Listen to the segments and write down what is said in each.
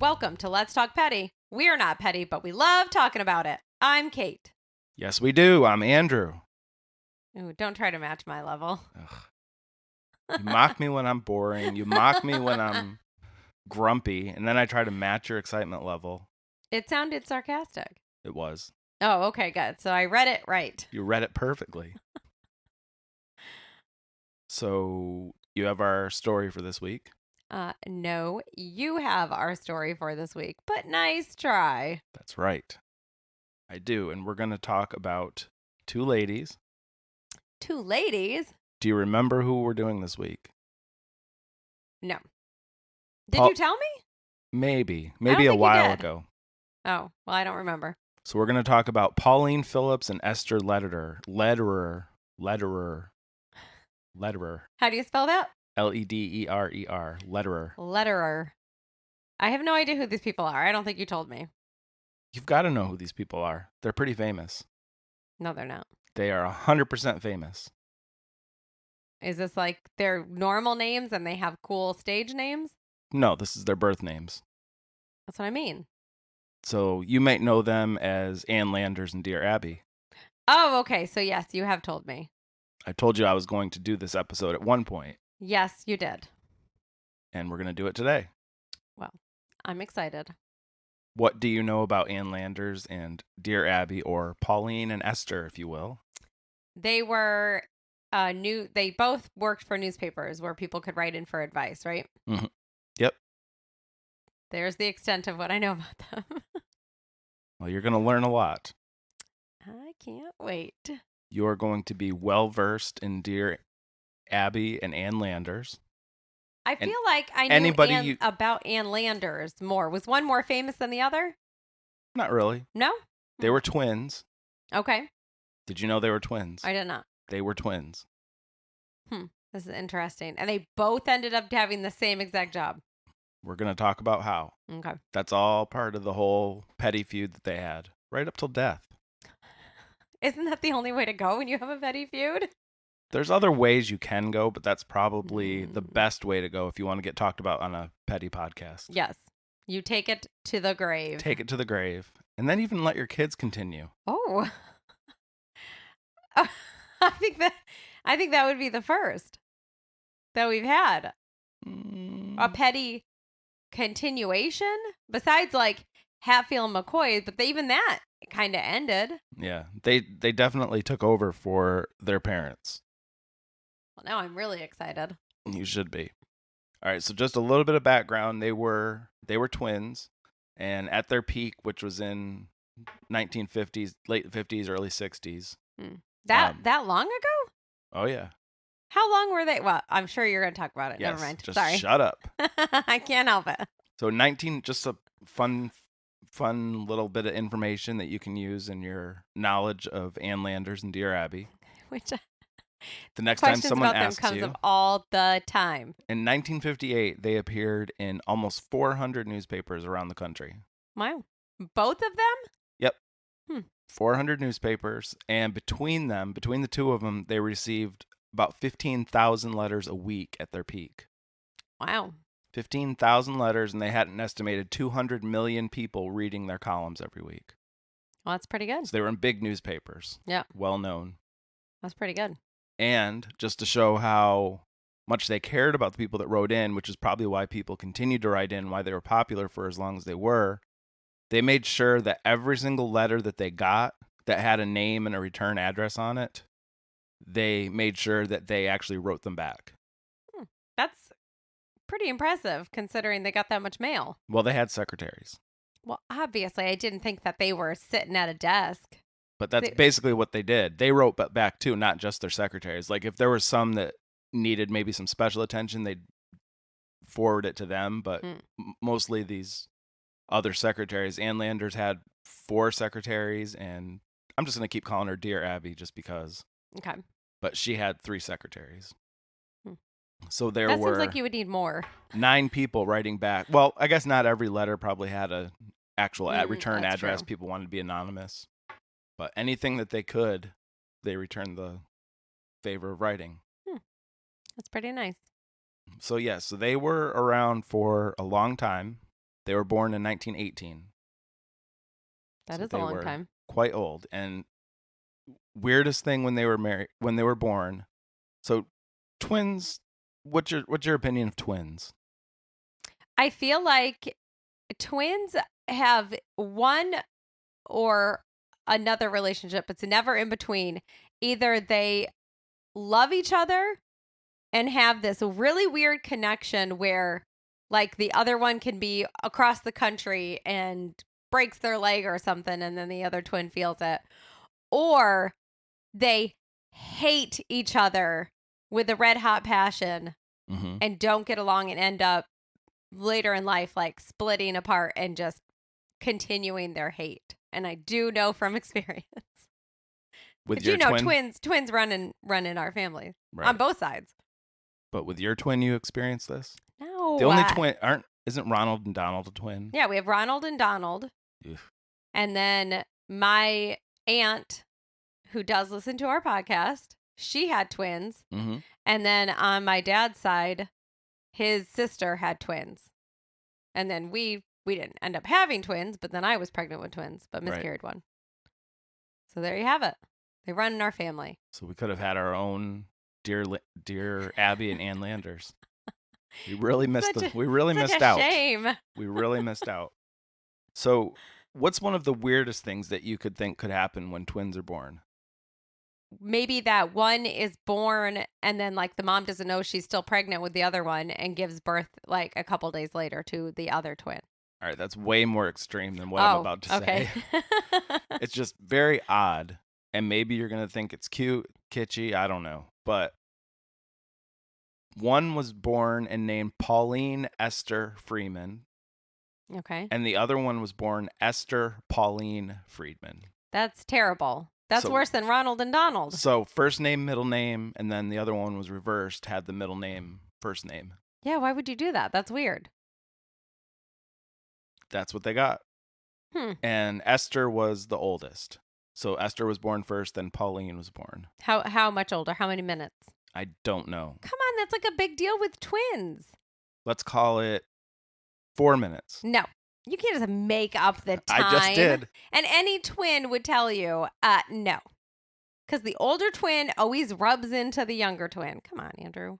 Welcome to Let's Talk Petty. We're not petty, but we love talking about it. I'm Kate. Yes, we do. I'm Andrew. Ooh, don't try to match my level. Ugh. You mock me when I'm boring. You mock me when I'm grumpy. And then I try to match your excitement level. It sounded sarcastic. It was. Oh, okay, good. So I read it right. You read it perfectly. So you have our story for this week? No, you have our story for this week, but nice try. That's right. I do. And we're going to talk about two ladies. Two ladies? Do you remember who we're doing this week? No. Did you tell me? Maybe don't a think you while did. ago. Oh, well, I don't remember. So we're going to talk about Pauline Phillips and Esther Lederer. How do you spell that? Lederer. Lederer. Letterer. I have no idea who these people are. I don't think you told me. You've got to know who these people are. They're pretty famous. No, they're not. They are 100% famous. Is this like their normal names and they have cool stage names? No, this is their birth names. That's what I mean. So you might know them as Ann Landers and Dear Abby. Oh, okay. So yes, you have told me. I told you I was going to do this episode at one point. Yes, you did. And we're going to do it today. Well, I'm excited. What do you know about Ann Landers and Dear Abby, or Pauline and Esther, if you will? They were they both worked for newspapers where people could write in for advice, right? Mm-hmm. Yep. There's the extent of what I know about them. Well, you're going to learn a lot. I can't wait. You are going to be well-versed in Dear Abby and Ann Landers. I feel like I knew about Ann Landers more. Was one more famous than the other? Not really. No? They were twins. Okay. Did you know they were twins? I did not. They were twins. This is interesting. And they both ended up having the same exact job. We're going to talk about how. Okay. That's all part of the whole petty feud that they had, right up till death. Isn't that the only way to go when you have a petty feud? There's other ways you can go, but that's probably the best way to go if you want to get talked about on a petty podcast. Yes. You take it to the grave. Take it to the grave. And then even let your kids continue. Oh. I think that would be the first that we've had. A petty continuation besides like Hatfield and McCoy, but even that kind of ended. Yeah, they definitely took over for their parents. Well, now I'm really excited. You should be. All right, so just a little bit of background. They were twins, and at their peak, which was in 1950s, late 50s, early 60s. That long ago? Oh yeah. How long were they? Well, I'm sure you're going to talk about it. Yes, Never mind. just Sorry. Shut up. I can't help it. So just a fun little bit of information that you can use in your knowledge of Ann Landers and Dear Abby. Which the next time someone asks them comes you, up all the time. In 1958, they appeared in almost 400 newspapers around the country. Wow. Both of them? Yep. 400 newspapers, and between the two of them, they received about 15,000 letters a week at their peak. Wow. 15,000 letters, and they had an estimated 200 million people reading their columns every week. Well, that's pretty good. So they were in big newspapers. Yeah. Well known. That's pretty good. And just to show how much they cared about the people that wrote in, which is probably why people continued to write in, why they were popular for as long as they were, they made sure that every single letter that they got that had a name and a return address on it, they made sure that they actually wrote them back. That's pretty impressive considering they got that much mail. Well, they had secretaries. Well, obviously, I didn't think that they were sitting at a desk. But that's basically what they did. They wrote back too, not just their secretaries. Like if there was some that needed maybe some special attention, they'd forward it to them. But mostly these other secretaries. Ann Landers had 4 secretaries, and I'm just going to keep calling her Dear Abby just because. Okay. But she had 3 secretaries. So that seems like you would need more. 9 people writing back. Well, I guess not every letter probably had a actual return address. True. People wanted to be anonymous. But anything that they could, they returned the favor of writing. That's pretty nice. So, so they were around for a long time. They were born in 1918. That is a long time. Quite old. And weirdest thing when they were born. So twins, what's your opinion of twins? I feel like twins have one or another relationship. It's never in between. Either they love each other and have this really weird connection where like the other one can be across the country and breaks their leg or something, and then the other twin feels it. Or they hate each other with a red hot passion and don't get along and end up later in life like splitting apart and just continuing their hate. And I do know from experience. With your twin? Twins run in our family on both sides. But with your twin, you experienced this? No. The only twin isn't Ronald and Donald a twin? Yeah, we have Ronald and Donald. Oof. And then my aunt, who does listen to our podcast, she had twins. Mm-hmm. And then on my dad's side, his sister had twins. And then we didn't end up having twins, but then I was pregnant with twins, but miscarried one. So there you have it. They run in our family. So we could have had our own dear Abby and Ann Landers. We really missed out. Shame. We really missed out. So what's one of the weirdest things that you could think could happen when twins are born? Maybe that one is born and then like the mom doesn't know she's still pregnant with the other one and gives birth like a couple days later to the other twin. All right, that's way more extreme than what I'm about to say. It's just very odd. And maybe you're going to think it's cute, kitschy, I don't know. But one was born and named Pauline Esther Friedman. Okay. And the other one was born Esther Pauline Friedman. That's terrible. That's worse than Ronald and Donald. So first name, middle name, and then the other one was reversed, had the middle name, first name. Yeah, why would you do that? That's weird. That's what they got. And Esther was the oldest. So Esther was born first, then Pauline was born. How much older? How many minutes? I don't know. Come on, that's like a big deal with twins. Let's call it 4 minutes. No. You can't just make up the time. I just did. And any twin would tell you, no. Because the older twin always rubs into the younger twin. Come on, Andrew.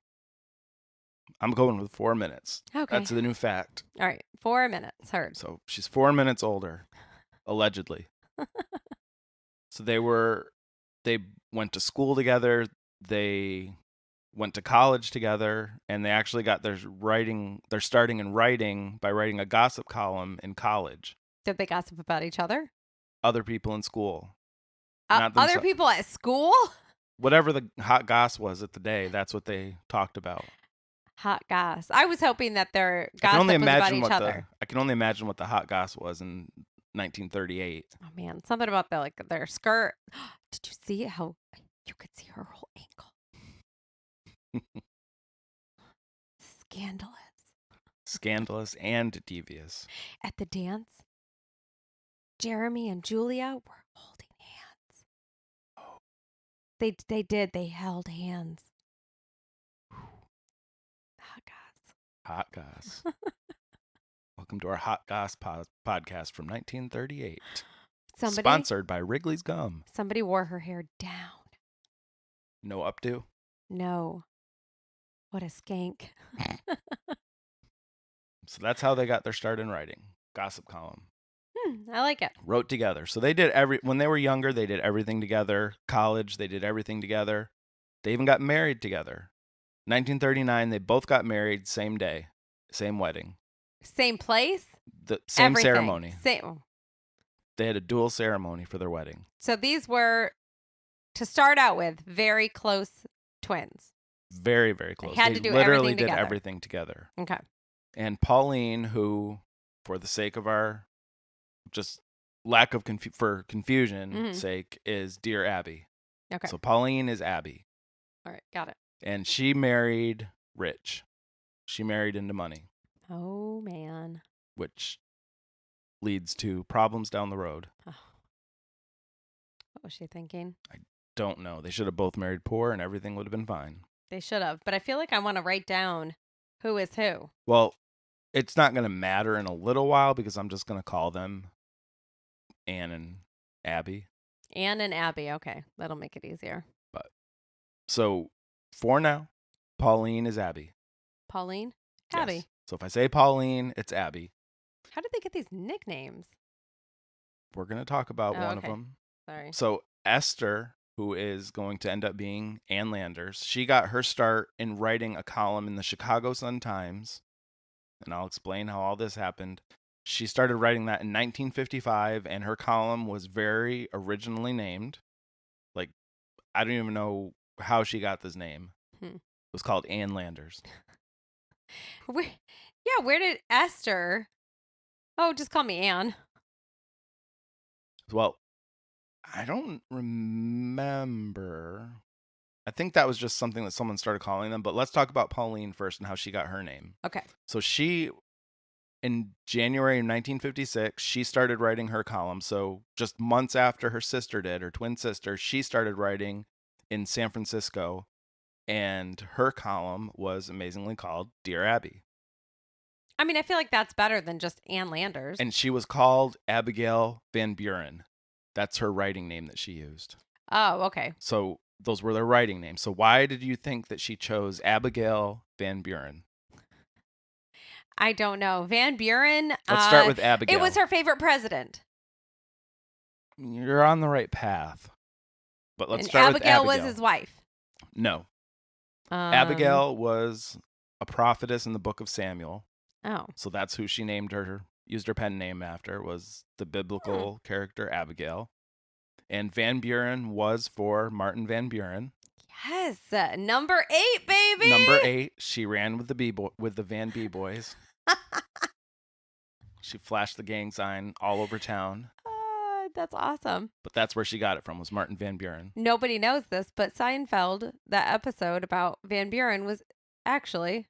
I'm going with 4 minutes. Okay. That's the new fact. All right. 4 minutes. Heard. So she's 4 minutes older, allegedly. So they went to school together. They went to college together, and they actually got they're starting in writing by writing a gossip column in college. Did they gossip about each other? Other people in school. Other people at school? Whatever the hot goss was at the day, that's what they talked about. Hot goss. I was hoping that their gossip was about each other. I can only imagine what the hot goss was in 1938. Oh man, something about their skirt. Did you see how you could see her whole ankle? Scandalous and devious. At the dance, Jeremy and Julia were holding hands. Oh. They did. They held hands. Hot goss. Welcome to our Hot Goss podcast from 1938. Sponsored by Wrigley's Gum. Somebody wore her hair down. No updo? No. What a skank. So that's how they got their start in writing. Gossip column. I like it. Wrote together. So they did when they were younger, they did everything together. College, they did everything together. They even got married together. 1939, they both got married same day, same wedding. Same place? The same everything. Ceremony. Same. They had a dual ceremony for their wedding. So these were, to start out with, very close twins. Very, very close. They had to do everything together. Did everything together. Okay. And Pauline, who, for the sake of our just lack of confusion sake, is Dear Abby. Okay. So Pauline is Abby. All right. Got it. And she married rich. She married into money. Oh, man. Which leads to problems down the road. Oh. What was she thinking? I don't know. They should have both married poor and everything would have been fine. They should have. But I feel like I want to write down who is who. Well, it's not going to matter in a little while because I'm just going to call them Anne and Abby. Anne and Abby. Okay. That'll make it easier. But so for now, Pauline is Abby. Pauline? Abby. Yes. So if I say Pauline, it's Abby. How did they get these nicknames? We're going to talk about one of okay. them. Sorry. So Esther, who is going to end up being Ann Landers, she got her start in writing a column in the Chicago Sun-Times. And I'll explain how all this happened. She started writing that in 1955, and her column was very originally named. Like, I don't even know how she got this name. It was called Ann Landers. Where did Esther... Oh, just call me Anne. Well, I don't remember. I think that was just something that someone started calling them. But let's talk about Pauline first and how she got her name. Okay. So she, in January of 1956, she started writing her column. So just months after her sister did, her twin sister, she started writing in San Francisco. And her column was amazingly called Dear Abby. I mean, I feel like that's better than just Ann Landers. And she was called Abigail Van Buren. That's her writing name that she used. Oh, okay. So those were their writing names. So why did you think that she chose Abigail Van Buren? I don't know. Van Buren. Let's start with Abigail. It was her favorite president. You're on the right path. But let's start with Abigail. Abigail was his wife. No. Abigail was a prophetess in the book of Samuel. Oh. So that's who she named her, used her pen name after, was the biblical character Abigail. And Van Buren was for Martin Van Buren. Yes, number 8, baby. Number 8. She ran with the Van B boys. She flashed the gang sign all over town. That's awesome. But that's where she got it from, was Martin Van Buren. Nobody knows this, but Seinfeld, that episode about Van Buren, was actually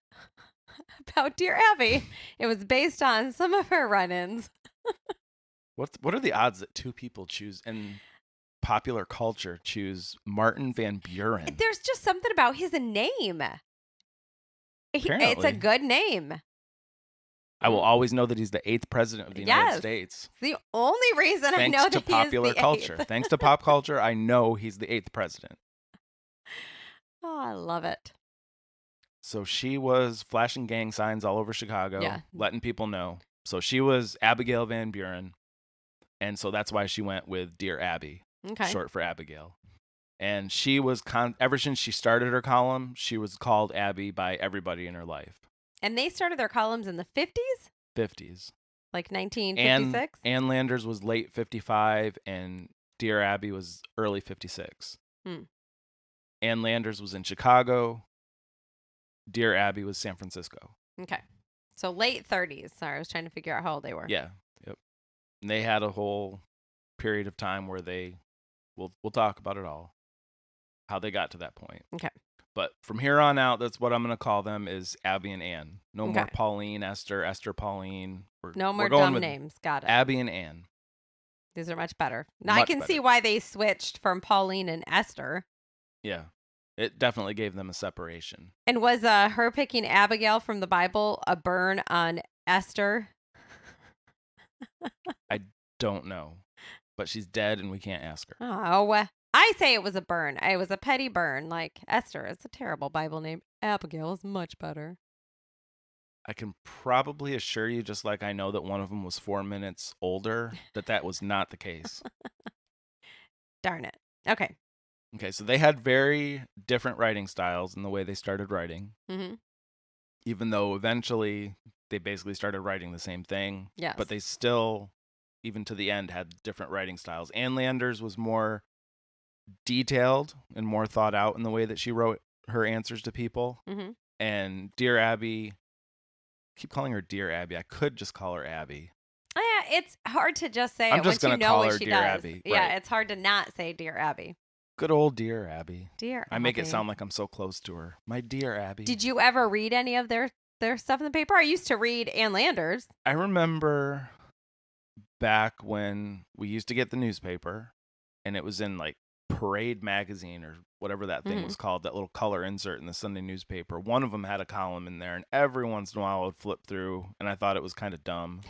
about Dear Abby. It was based on some of her run-ins. What are the odds that two people choose in popular culture choose Martin Van Buren? There's just something about his name. It's a good name. I will always know that he's the 8th president of the United States. It's the only reason I know that he is the 8th. Thanks to popular culture. Thanks to pop culture, I know he's the 8th president. Oh, I love it. So she was flashing gang signs all over Chicago, letting people know. So she was Abigail Van Buren. And so that's why she went with Dear Abby, short for Abigail. And she was, ever since she started her column, she was called Abby by everybody in her life. And they started their columns in the 50s? 50s. Like 1956? Ann Landers was late 55 and Dear Abby was early 56. Ann Landers was in Chicago. Dear Abby was San Francisco. Okay. So late 30s. Sorry, I was trying to figure out how old they were. Yeah. Yep. And they had a whole period of time where we'll talk about it all, how they got to that point. Okay. But from here on out, that's what I'm going to call them, is Abby and Ann. No more Pauline, Esther, Pauline. No more dumb names. Got it. Abby and Ann. These are much better. Now I can see why they switched from Pauline and Esther. Yeah. It definitely gave them a separation. And was her picking Abigail from the Bible a burn on Esther? I don't know. But she's dead and we can't ask her. Oh, I say it was a burn. It was a petty burn. Like Esther is a terrible Bible name. Abigail is much better. I can probably assure you, just like I know that one of them was 4 minutes older, that was not the case. Darn it. Okay. Okay, so they had very different writing styles in the way they started writing. Mm-hmm. Even though eventually they basically started writing the same thing. Yes. But they still, even to the end, had different writing styles. Ann Landers was more detailed and more thought out in the way that she wrote her answers to people. Mm-hmm. And Dear Abby, I keep calling her Dear Abby. I could just call her Abby. Yeah, it's hard to just say I'm it just once you know call what her she Dear does. Abby. Yeah, Right. it's hard to not say Dear Abby. Good old Dear Abby. Dear Abby. I make it sound like I'm so close to her. My dear Abby. Did you ever read any of their stuff in the paper? I used to read Ann Landers. I remember back when we used to get the newspaper and it was in like Parade magazine or whatever that thing was called, that little color insert in the Sunday newspaper. One of them had a column in there, and every once in a while I would flip through, and I thought it was kind of dumb.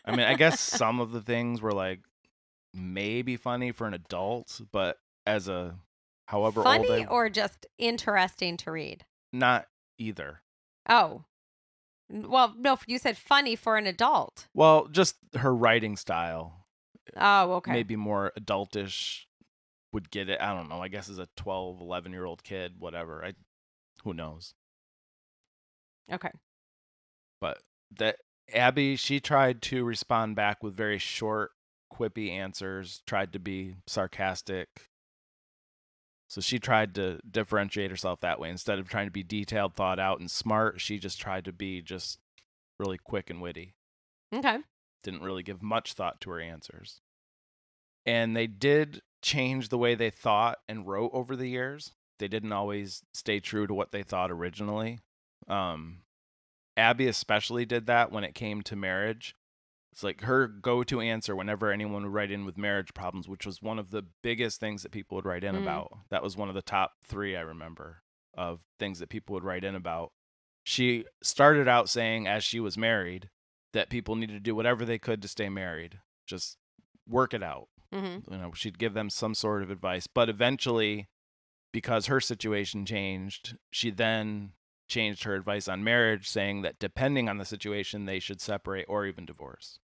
I mean, I guess some of the things were like maybe funny for an adult, but as a however funny old or just interesting to read? not either. Oh. Well, no, you said funny for an adult. Well, just her writing style. Oh, okay. Maybe more adultish would get it. I don't know. I guess as a 12, 11-year-old kid, whatever. Who knows? Okay. But that Abby, she tried to respond back with very short, quippy answers, tried to be sarcastic. So she tried to differentiate herself that way. Instead of trying to be detailed, thought out, and smart, she just tried to be just really quick and witty. Okay. Didn't really give much thought to her answers. And they did change the way they thought and wrote over the years. They didn't always stay true to what they thought originally. Abby especially did that when it came to marriage. It's like her go-to answer whenever anyone would write in with marriage problems, which was one of the biggest things that people would write in about. That was one of the top 3, I remember, of things that people would write in about. She started out saying, as she was married, that people needed to do whatever they could to stay married. Just work it out. Mm-hmm. You know, she'd give them some sort of advice. But eventually, because her situation changed, she then changed her advice on marriage, saying that depending on the situation, they should separate or even divorce.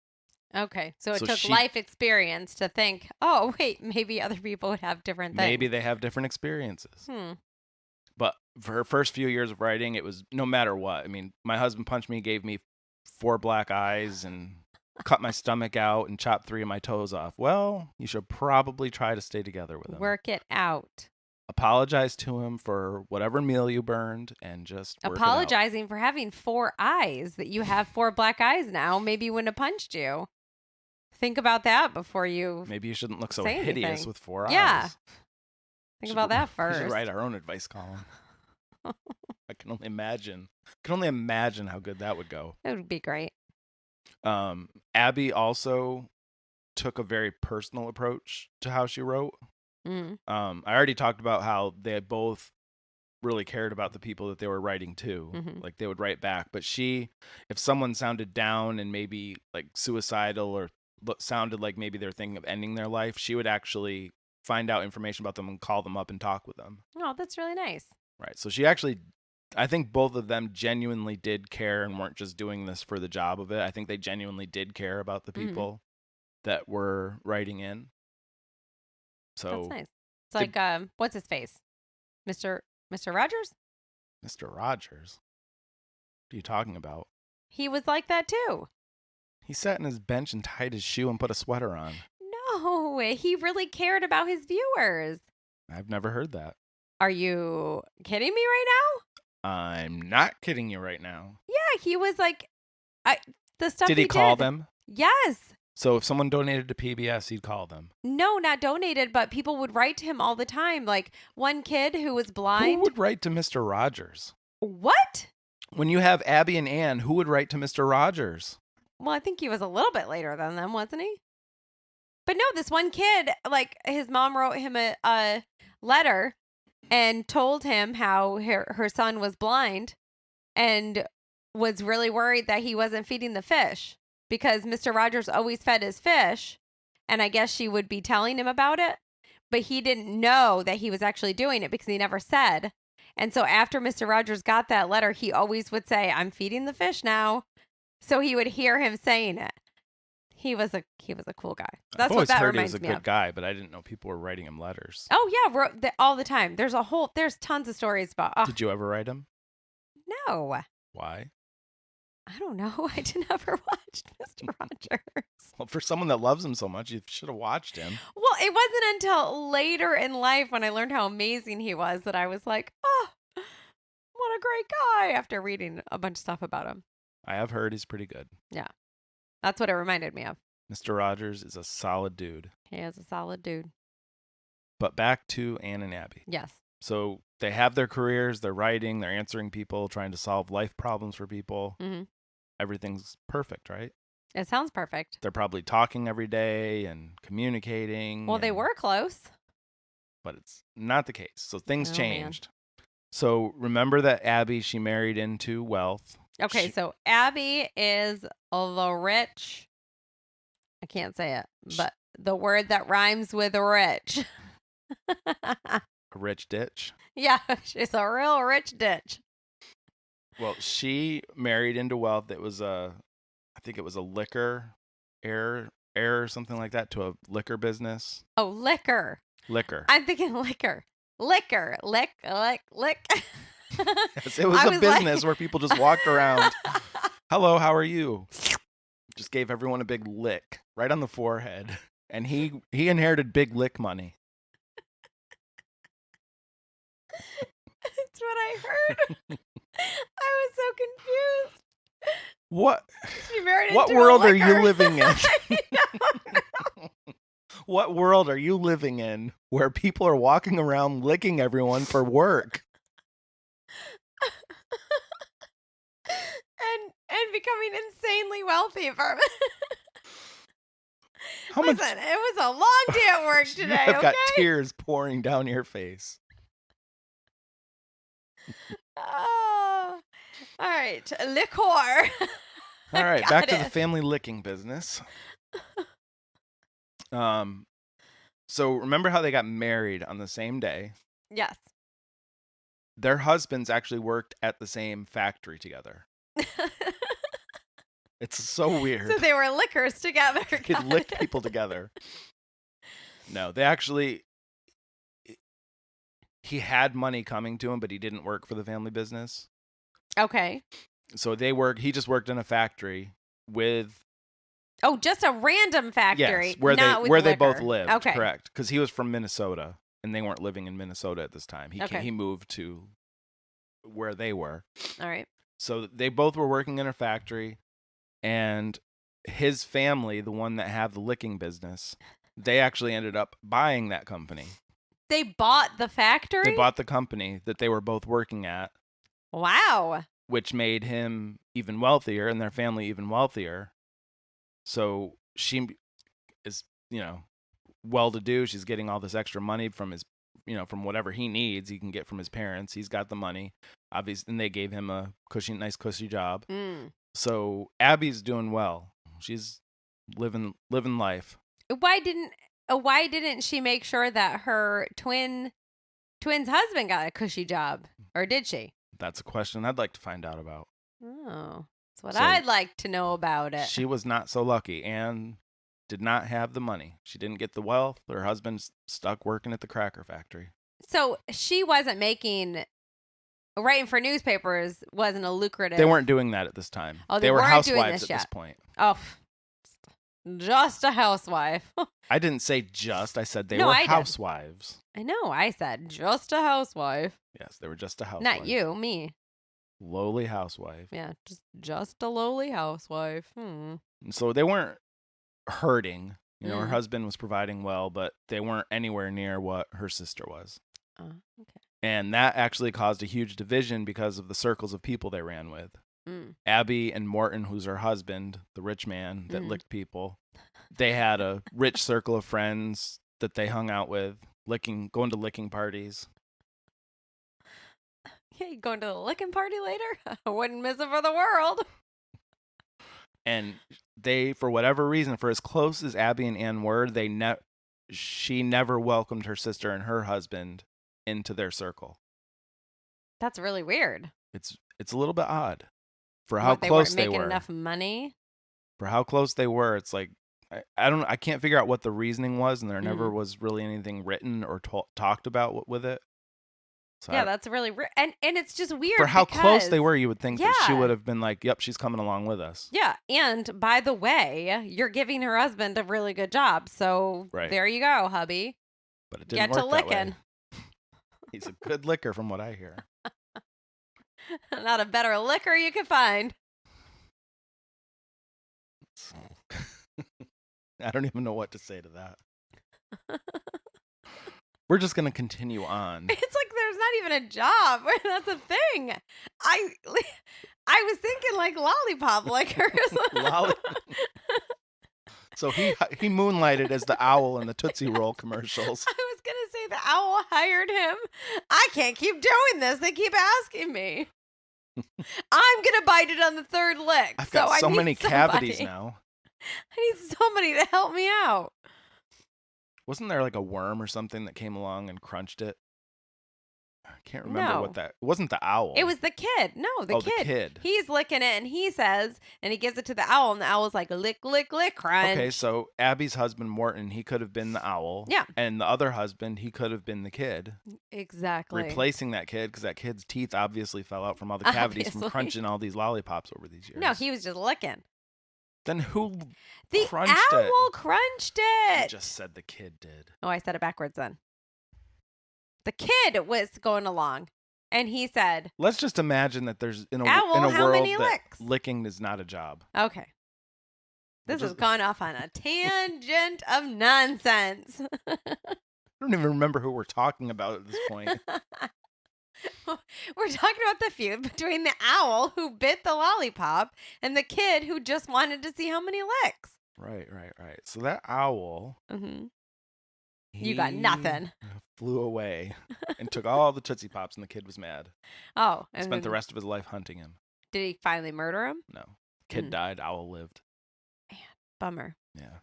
Okay. So it took life experience to think, oh, wait, maybe other people would have different things. Maybe they have different experiences. But for her first few years of writing, it was no matter what. I mean, my husband punched me, gave me 4 black eyes, and cut my stomach out and chopped 3 of my toes off. Well, you should probably try to stay together with him. Work it out. Apologize to him for whatever meal you burned and just work apologizing for having 4 eyes, that you have 4 black eyes now. Maybe he wouldn't have punched you. Think about that before you. Maybe you shouldn't look so say hideous anything. with 4 Yeah. eyes. Think about that We first. should write our own advice column. I can only imagine how good that would go. It would be great. Abby also took a very personal approach to how she wrote. I already talked about how they both really cared about the people that they were writing to. Like they would write back. But if someone sounded down and maybe like suicidal or sounded like maybe they're thinking of ending their life, she would actually find out information about them and call them up and talk with them. Oh, that's really nice. Right. So I think both of them genuinely did care and weren't just doing this for the job of it. I think they genuinely did care about the people that were writing in. So that's nice. It's like, what's his face? Mr. Rogers? Mr. Rogers? What are you talking about? He was like that too. He sat in his bench and tied his shoe and put a sweater on. No, he really cared about his viewers. I've never heard that. Are you kidding me right now? I'm not kidding you right now. Yeah, he was like, the stuff Did he call them? Yes. So if someone donated to PBS, he'd call them. No, not donated, but people would write to him all the time. Like one kid who was blind. Who would write to Mr. Rogers? What? When you have Abby and Ann, who would write to Mr. Rogers? Well, I think he was a little bit later than them, wasn't he? But no, this one kid, like his mom wrote him a letter and told him how her son was blind and was really worried that he wasn't feeding the fish because Mr. Rogers always fed his fish. And I guess she would be telling him about it, but he didn't know that he was actually doing it because he never said. And so after Mr. Rogers got that letter, he always would say, "I'm feeding the fish now." So he would hear him saying it. He was a cool guy. That's what that reminds me of. I've always heard he was a good guy, but I didn't know people were writing him letters. Oh yeah, all the time. There's tons of stories about. Oh. Did you ever write him? No. Why? I don't know. I never watched Mr. Rogers. Well, for someone that loves him so much, you should have watched him. Well, it wasn't until later in life when I learned how amazing he was that I was like, oh, what a great guy, after reading a bunch of stuff about him. I have heard he's pretty good. Yeah. That's what it reminded me of. Mr. Rogers is a solid dude. He is a solid dude. But back to Ann and Abby. Yes. So they have their careers, they're writing, they're answering people, trying to solve life problems for people. Everything's perfect, right? It sounds perfect. They're probably talking every day and communicating. Well, they were close. but it's not the case. So things Oh, changed. So remember that Abby, she married into wealth. Okay, so Abby is the rich. I can't say it, but the word that rhymes with rich. A rich ditch. Yeah, she's a real rich ditch. Well, she married into wealth. It was I think it was a liquor heir or something like that, to a liquor business. Oh, liquor. I'm thinking liquor. Lick. Yes, it was a business where people just walked around. Hello, how are you? Just gave everyone a big lick right on the forehead. And he inherited big lick money. That's what I heard. I was so confused. What? She married What into world a are liquor. you living in? I don't know. What world are you living in where people are walking around licking everyone for work? and becoming insanely wealthy for a minute. Listen, it was a long day at work today. I've got tears pouring down your face. Oh, all right, liquor. All right, back to the family licking business. So remember how they got married on the same day? Yes. Their husbands actually worked at the same factory together. It's so weird. So they were lickers together. They could lick people together. No, they actually... He had money coming to him, but he didn't work for the family business. Okay. So he just worked in a factory with... Oh, just a random factory. Yes, where they both lived. Okay. Correct. Because he was from Minnesota, and they weren't living in Minnesota at this time. He moved to where they were. All right. So they both were working in a factory, and his family, the one that had the licking business, they actually ended up buying that company. They bought the factory? They bought the company that they were both working at. Wow. Which made him even wealthier and their family even wealthier. So she is, well-to-do. She's getting all this extra money from his, from whatever he needs, he can get from his parents. He's got the money, obviously, and they gave him a nice cushy job. So Abby's doing well. She's living life. Why didn't she make sure that her twin's husband got a cushy job, or did she? That's a question I'd like to find out about. Oh. That's what I'd like to know about it. She was not so lucky and did not have the money. She didn't get the wealth. Her husband's stuck working at the cracker factory. So she wasn't writing for newspapers wasn't a lucrative. They weren't doing that at this time. Oh, they were housewives at this point. Oh, just a housewife. I didn't say just. I said they were housewives. I know. I said just a housewife. Yes, they were just a housewife. Not you, me. Lowly housewife. Yeah, just a lowly housewife. So they weren't hurting. Her husband was providing well, but they weren't anywhere near what her sister was. Okay. And that actually caused a huge division because of the circles of people they ran with. Abby and Morton, who's her husband, the rich man that licked people, they had a rich circle of friends that they hung out with, going to licking parties. Yeah, you going to the licking party later? I wouldn't miss it for the world. And they, for whatever reason, for as close as Abby and Ann were, she never welcomed her sister and her husband into their circle. That's really weird. It's a little bit odd for how close they were. Making enough money. For how close they were, it's like I can't figure out what the reasoning was, and there never was really anything written or talked about with it. So yeah, that's really weird. And it's just weird. For how close they were, you would think that she would have been like, yep, she's coming along with us. Yeah. And by the way, you're giving her husband a really good job. So there you go, hubby. But it didn't work that way. He's a good licker from what I hear. Not a better licker you could find. I don't even know what to say to that. We're just going to continue on. It's like there's not even a job. That's a thing. I was thinking like lollipop lickers. So he moonlighted as the owl in the Tootsie Roll commercials. I was going to say the owl hired him. I can't keep doing this. They keep asking me. I'm going to bite it on the third lick. I've got so many cavities somebody. now. I need somebody to help me out. Wasn't there like a worm or something that came along and crunched it? I can't remember what that. It wasn't the owl. It was the kid. No, the kid. The kid. He's licking it, and he says, and he gives it to the owl, and the owl's like, lick, lick, lick, crunch. Okay, so Abby's husband, Morton, he could have been the owl. Yeah. And the other husband, he could have been the kid. Exactly. Replacing that kid, because that kid's teeth obviously fell out from all the cavities from crunching all these lollipops over these years. No, he was just licking. Then who the crunched it? The owl crunched it. You just said the kid did. Oh, I said it backwards then. The kid was going along, and he said, let's just imagine that there's in a owl, in a how world many that licks? Licking is not a job. Okay. This has gone off on a tangent of nonsense. I don't even remember who we're talking about at this point. We're talking about the feud between the owl who bit the lollipop and the kid who just wanted to see how many licks. Right. So that owl, you got nothing. Flew away and took all the Tootsie Pops, and the kid was mad. Oh. And spent the rest of his life hunting him. Did he finally murder him? No. Kid died, owl lived. Man, bummer. Yeah.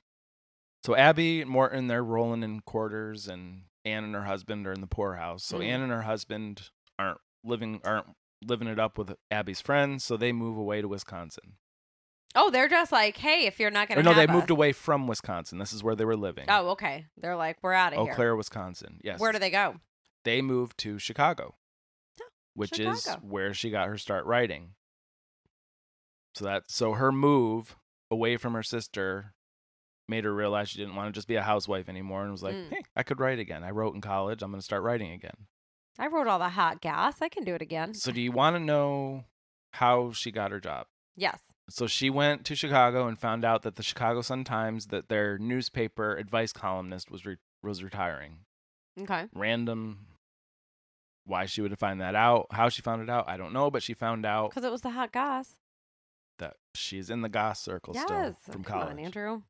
So Abby and Morton, they're rolling in quarters, and Anne and her husband are in the poorhouse. So Anne and her husband aren't living it up with Abby's friends, so they move away to Wisconsin. Oh, they're just like, hey, if you're not going to No, they moved away from Wisconsin. This is where they were living. Oh, okay. They're like, we're out of here. Eau Claire, Wisconsin. Yes. Where do they go? They moved to Chicago, which Chicago. is where she got her start writing. So her move away from her sister made her realize she didn't want to just be a housewife anymore, and was like, hey, I could write again. I wrote in college. I'm going to start writing again. I wrote all the hot gas. I can do it again. So do you want to know how she got her job? Yes. So she went to Chicago and found out that the Chicago Sun-Times, that their newspaper advice columnist was retiring. Okay. Random. Why she would find that out, how she found it out, I don't know, but she found out because it was the hot goss. That she's in the goss circle still from college. Come on, Andrew.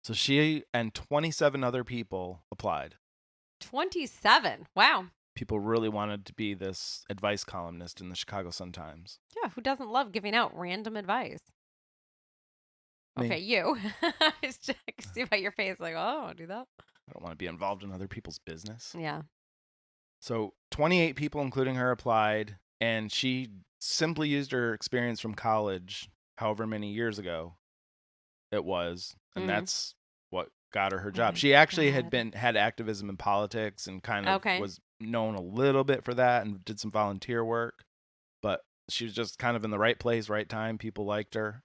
So she and 27 other people applied. 27. Wow. People really wanted to be this advice columnist in the Chicago Sun-Times. Yeah, who doesn't love giving out random advice? Me. Okay, you. I can see by your face, like, oh, I'll do that. I don't want to be involved in other people's business. Yeah. So 28 people, including her, applied, and she simply used her experience from college, however many years ago it was, and that's what got her job. She actually had activism in politics and kind of was known a little bit for that and did some volunteer work, but she was just kind of in the right place, right time. People liked her.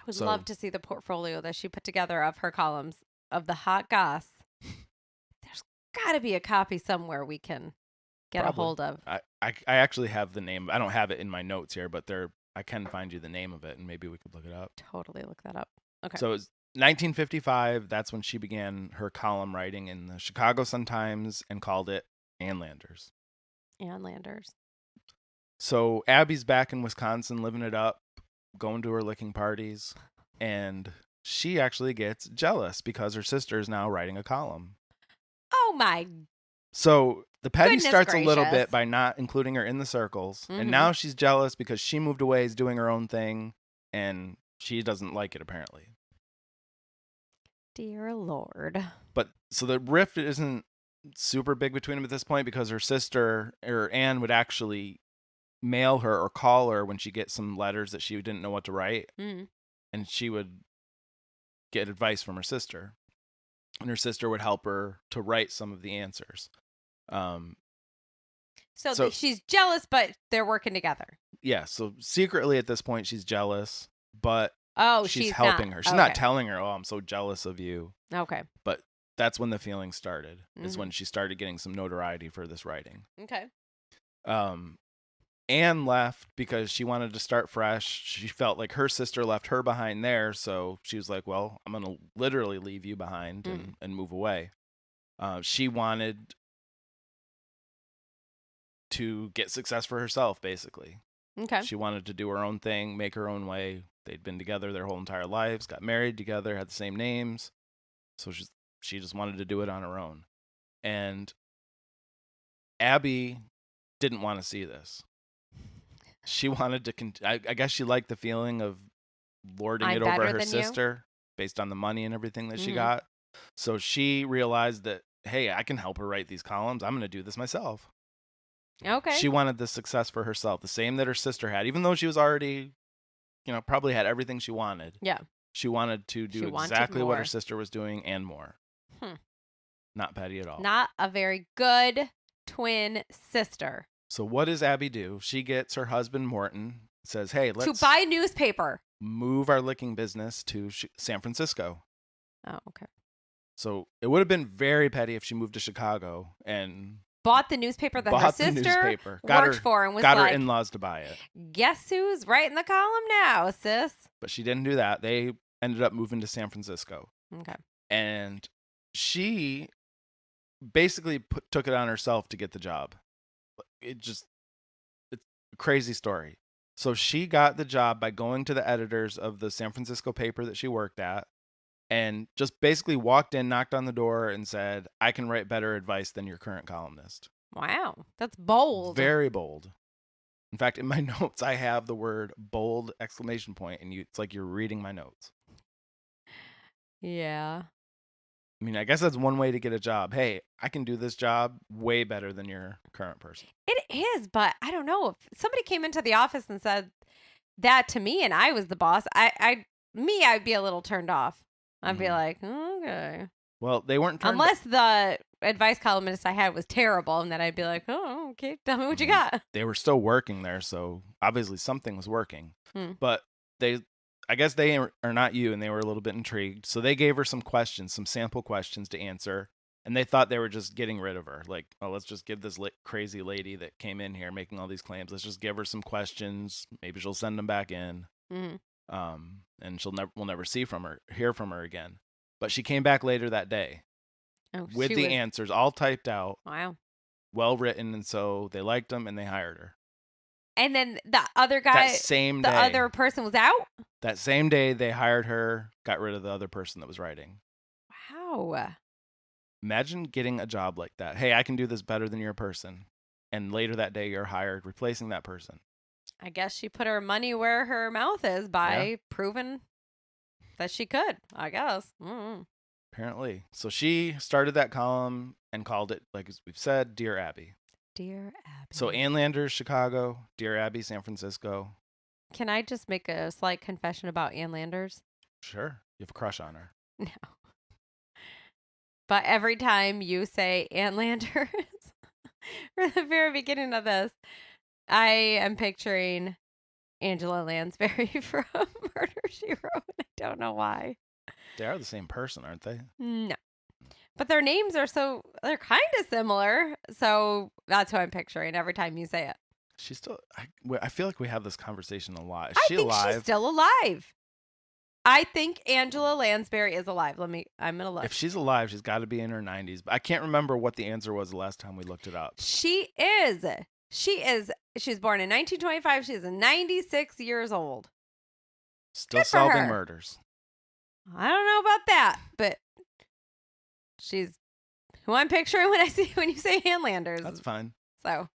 I would love to see the portfolio that she put together of her columns of the hot goss. There's got to be a copy somewhere we can get a hold of. I actually have the name. I don't have it in my notes here, but I can find you the name of it, and maybe we could look it up. Totally look that up. Okay. So it was 1955. That's when she began her column writing in the Chicago Sun-Times and called it Ann Landers. Ann Landers. So Abby's back in Wisconsin, living it up, going to her licking parties, and she actually gets jealous because her sister is now writing a column. Oh my! So the petty starts gracious. A little bit by not including her in the circles, and now she's jealous because she moved away, is doing her own thing, and she doesn't like it apparently. Dear Lord! But so the rift isn't super big between them at this point because her sister, or Anne, would actually mail her or call her when she gets some letters that she didn't know what to write, and she would get advice from her sister, and her sister would help her to write some of the answers. So she's jealous, but they're working together. Yeah, so secretly at this point she's jealous, but she's helping her. She's not telling her, "Oh, I'm so jealous of you." Okay. But that's when the feeling started. Is when she started getting some notoriety for this writing. Okay. Anne left because she wanted to start fresh. She felt like her sister left her behind there, so she was like, well, I'm going to literally leave you behind and move away. She wanted to get success for herself, basically. Okay. She wanted to do her own thing, make her own way. They'd been together their whole entire lives, got married together, had the same names. So she just wanted to do it on her own. And Eppie didn't want to see this. She wanted to, I guess she liked the feeling of lording it over her sister based on the money and everything that she got. So she realized that, hey, I can help her write these columns. I'm going to do this myself. Okay. She wanted the success for herself, the same that her sister had, even though she was already, probably had everything she wanted. Yeah. She wanted to do exactly what her sister was doing and more. Not petty at all. Not a very good twin sister. So what does Eppie do? She gets her husband, Morton, says, hey, let's... to buy newspaper. Move our licking business to San Francisco. Oh, okay. So it would have been very petty if she moved to Chicago and... bought the newspaper that her sister worked for and was got her in-laws to buy it. Guess who's writing the column now, sis? But she didn't do that. They ended up moving to San Francisco. Okay. And she basically took it on herself to get the job. It's a crazy story. So she got the job by going to the editors of the San Francisco paper that she worked at and just basically walked in, knocked on the door, and said, I can write better advice than your current columnist. Wow. That's bold. Very bold. In fact, in my notes, I have the word bold ! And it's like you're reading my notes. Yeah. I mean, I guess that's one way to get a job. Hey, I can do this job way better than your current person. It is, but I don't know. If somebody came into the office and said that to me and I was the boss, I'd be a little turned off. I'd be like, okay. Well, they weren't turned unless the advice columnist I had was terrible, and then I'd be like, oh, okay, tell me what you got. They were still working there, so obviously something was working. But I guess they are not you, and they were a little bit intrigued. So they gave her some questions, some sample questions to answer, and they thought they were just getting rid of her. Like, oh, let's just give this crazy lady that came in here making all these claims, let's just give her some questions. Maybe she'll send them back in, and we'll never hear from her again. But she came back later that day with the answers all typed out. Wow. Well written, and so they liked them, and they hired her. And then the other guy, the other person was out? That same day, they hired her, got rid of the other person that was writing. Wow. Imagine getting a job like that. Hey, I can do this better than your person. And later that day, you're hired, replacing that person. I guess she put her money where her mouth is by proving that she could, I guess. Apparently. So she started that column and called it, like we've said, Dear Eppie. Dear Eppie. So Ann Landers, Chicago. Dear Eppie, San Francisco. Can I just make a slight confession about Ann Landers? Sure. You have a crush on her. No. But every time you say Ann Landers, from the very beginning of this, I am picturing Angela Lansbury from Murder, She Wrote. I don't know why. They are the same person, aren't they? No. But their names are they're kind of similar. So that's who I'm picturing every time you say it. She's still, I feel like we have this conversation a lot. Is she think alive? She's still alive. I think Angela Lansbury is alive. I'm going to look. If she's alive, she's got to be in her 90s. But I can't remember what the answer was the last time we looked it up. She is. She was born in 1925. She is 96 years old. Still solving murders. I don't know about that, but she's who I'm picturing when you say Ann Landers. That's fine. So,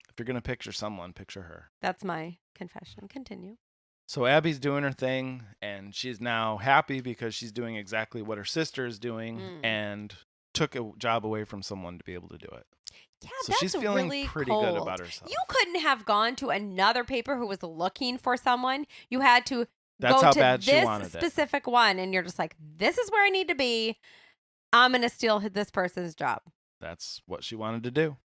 if you're going to picture someone, picture her. That's my confession. Continue. So Abby's doing her thing, and she's now happy because she's doing exactly what her sister is doing and took a job away from someone to be able to do it. Yeah, so she's feeling really pretty cold. good about herself. You couldn't have gone to another paper who was looking for someone. You had to That's go how to bad she this wanted specific one, and you're just like, this is where I need to be. I'm going to steal this person's job. That's what she wanted to do.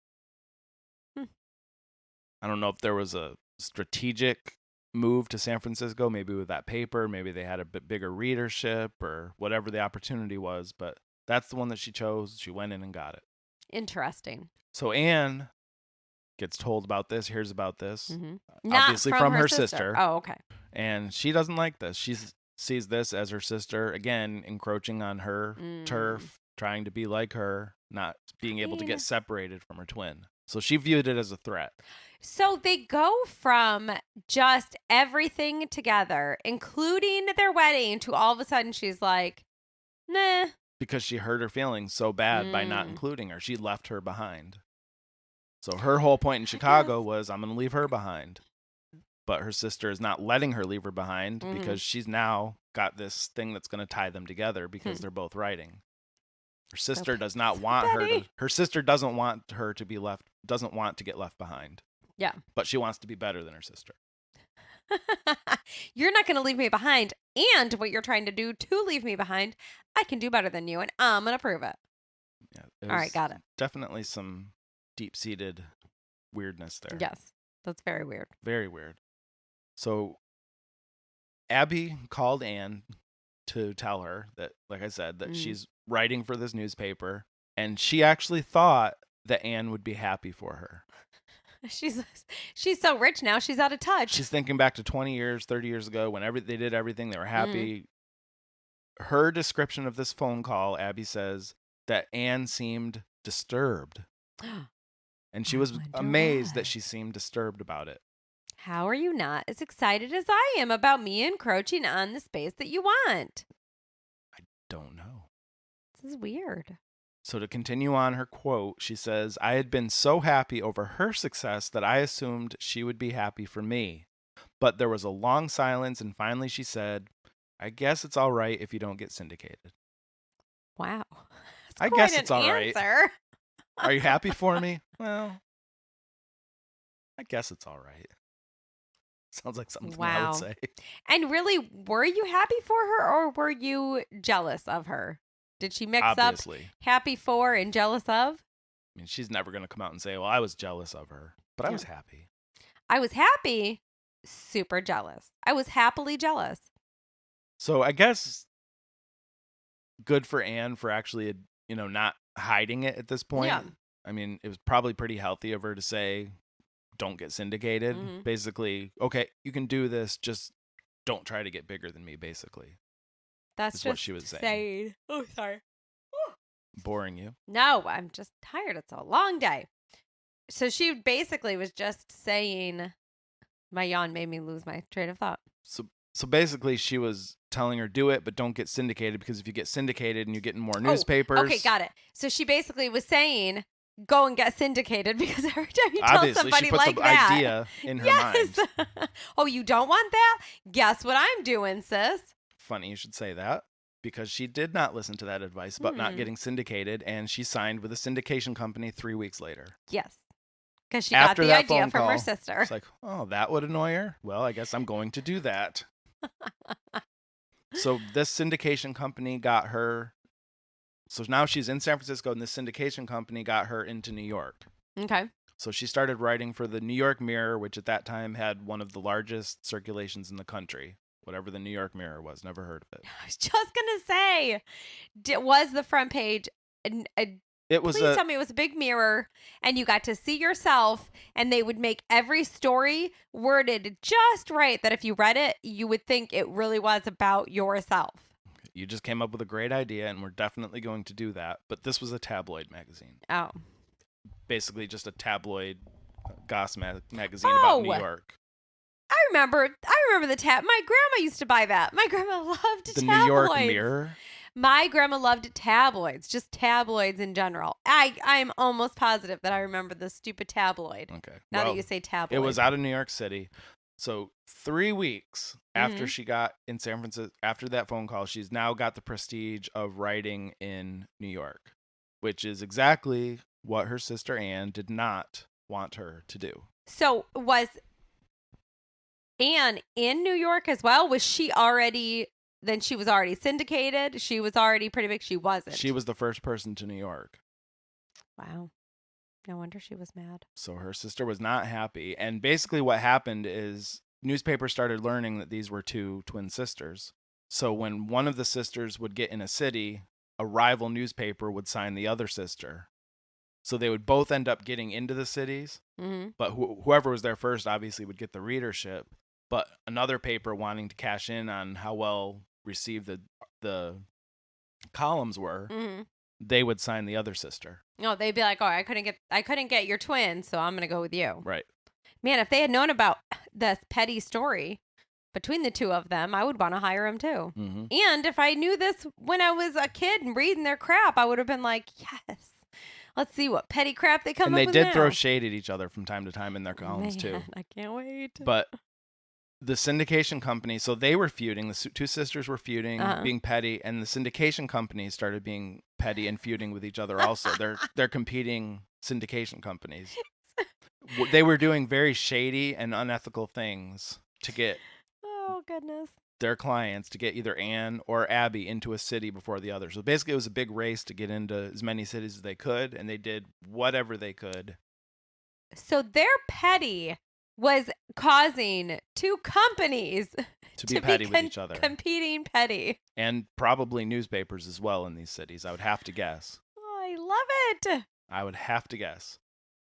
I don't know if there was a strategic move to San Francisco, maybe with that paper, maybe they had a bit bigger readership or whatever the opportunity was, but that's the one that she chose. She went in and got it. Interesting. So Anne gets told about this, hears about this, obviously from her sister. Oh, okay. And she doesn't like this. She sees this as her sister, again, encroaching on her turf, trying to be like her, not being able to get separated from her twin. So she viewed it as a threat. So they go from just everything together, including their wedding, to all of a sudden she's like, nah. Because she hurt her feelings so bad by not including her. She left her behind. So her whole point in Chicago was, I'm going to leave her behind. But her sister is not letting her leave her behind because she's now got this thing that's going to tie them together because they're both writing. Her sister does not want her to. Her sister doesn't want her to be left. Doesn't want to get left behind. Yeah. But she wants to be better than her sister. You're not going to leave me behind, and what you're trying to do to leave me behind, I can do better than you, and I'm going to prove it. Yeah. All right, got it. Definitely some deep-seated weirdness there. Yes, that's very weird. Very weird. So Abby called Anne to tell her that, like I said, that she's writing for this newspaper, and she actually thought that Anne would be happy for her. She's so rich now, she's out of touch. She's thinking back to 20 years, 30 years ago when they did everything, they were happy. Her description of this phone call, Abby says that Anne seemed disturbed. And she was amazed that she seemed disturbed about it. How are you not as excited as I am about me encroaching on the space that you want? I don't know. This is weird. So to continue on her quote, she says, I had been so happy over her success that I assumed she would be happy for me. But there was a long silence, and finally she said, I guess it's all right if you don't get syndicated. Wow. I guess it's all right. Are you happy for me? Well, I guess it's all right. Sounds like something I would say. And really, were you happy for her or were you jealous of her? Did she mix up happy for and jealous of? I mean, she's never going to come out and say, well, I was jealous of her. But I was happy. I was happy, super jealous. I was happily jealous. So I guess good for Anne for actually, not hiding it at this point. Yeah. I mean, it was probably pretty healthy of her to say, don't get syndicated. Basically, okay, you can do this, just don't try to get bigger than me, basically. That's just what she was saying. Oh, sorry. Boring you? No, I'm just tired. It's a long day. So she basically was just saying, my yawn made me lose my train of thought. So basically she was telling her, do it, but don't get syndicated, because if you get syndicated and you get in more newspapers. Okay, got it. So she basically was saying, go and get syndicated, because every time you tell somebody she put like the that, idea in her mind. Oh, you don't want that? Guess what I'm doing, sis? Funny you should say that, because she did not listen to that advice about not getting syndicated, and she signed with a syndication company 3 weeks later. Yes, because she got the idea from her sister. It's like, oh, that would annoy her? Well, I guess I'm going to do that. So this syndication company got her. So now she's in San Francisco, and this syndication company got her into New York. Okay. So she started writing for the New York Mirror, which at that time had one of the largest circulations in the country. Whatever the New York Mirror was. Never heard of it. I was just going to say, was the front page... Please tell me it was a big mirror and you got to see yourself, and they would make every story worded just right that if you read it, you would think it really was about yourself. You just came up with a great idea, and we're definitely going to do that. But this was a tabloid magazine. Oh. Basically just a tabloid goss magazine about New York. I remember the tab. My grandma used to buy that. My grandma loved tabloids. The New York Mirror? My grandma loved tabloids, just tabloids in general. I'm almost positive that I remember the stupid tabloid. Okay. Now that you say tabloid. It was out of New York City. So 3 weeks after she got in San Francisco, after that phone call, she's now got the prestige of writing in New York, which is exactly what her sister Anne did not want her to do. So was Anne in New York as well? Was she already... Then she was already syndicated. She was already pretty big. She wasn't. She was the first person to New York. Wow. No wonder she was mad. So her sister was not happy. And basically what happened is newspapers started learning that these were 2 twin sisters. So when one of the sisters would get in a city, a rival newspaper would sign the other sister. So they would both end up getting into the cities. But whoever was there first obviously would get the readership. But another paper wanting to cash in on how well received the columns were, they would sign the other sister. No, they'd be like, "Oh, I couldn't get your twin, so I'm gonna go with you." Right. Man, if they had known about this petty story between the 2 of them, I would want to hire them too. And if I knew this when I was a kid and reading their crap, I would have been like, "Yes, Let's see what petty crap they come And up they with did now. throw shade at each other from time to time in their columns too. I can't wait. But the syndication company, so they were feuding. The two sisters were feuding, being petty, and the syndication companies started being petty and feuding with each other. Also, they're competing syndication companies. They were doing very shady and unethical things to get oh goodness their clients to get either Anne or Abby into a city before the other. So basically, it was a big race to get into as many cities as they could, and they did whatever they could. So their petty was causing two companies to be petty with each other. Competing petty. And probably newspapers as well in these cities, I would have to guess. Oh, I love it. I would have to guess.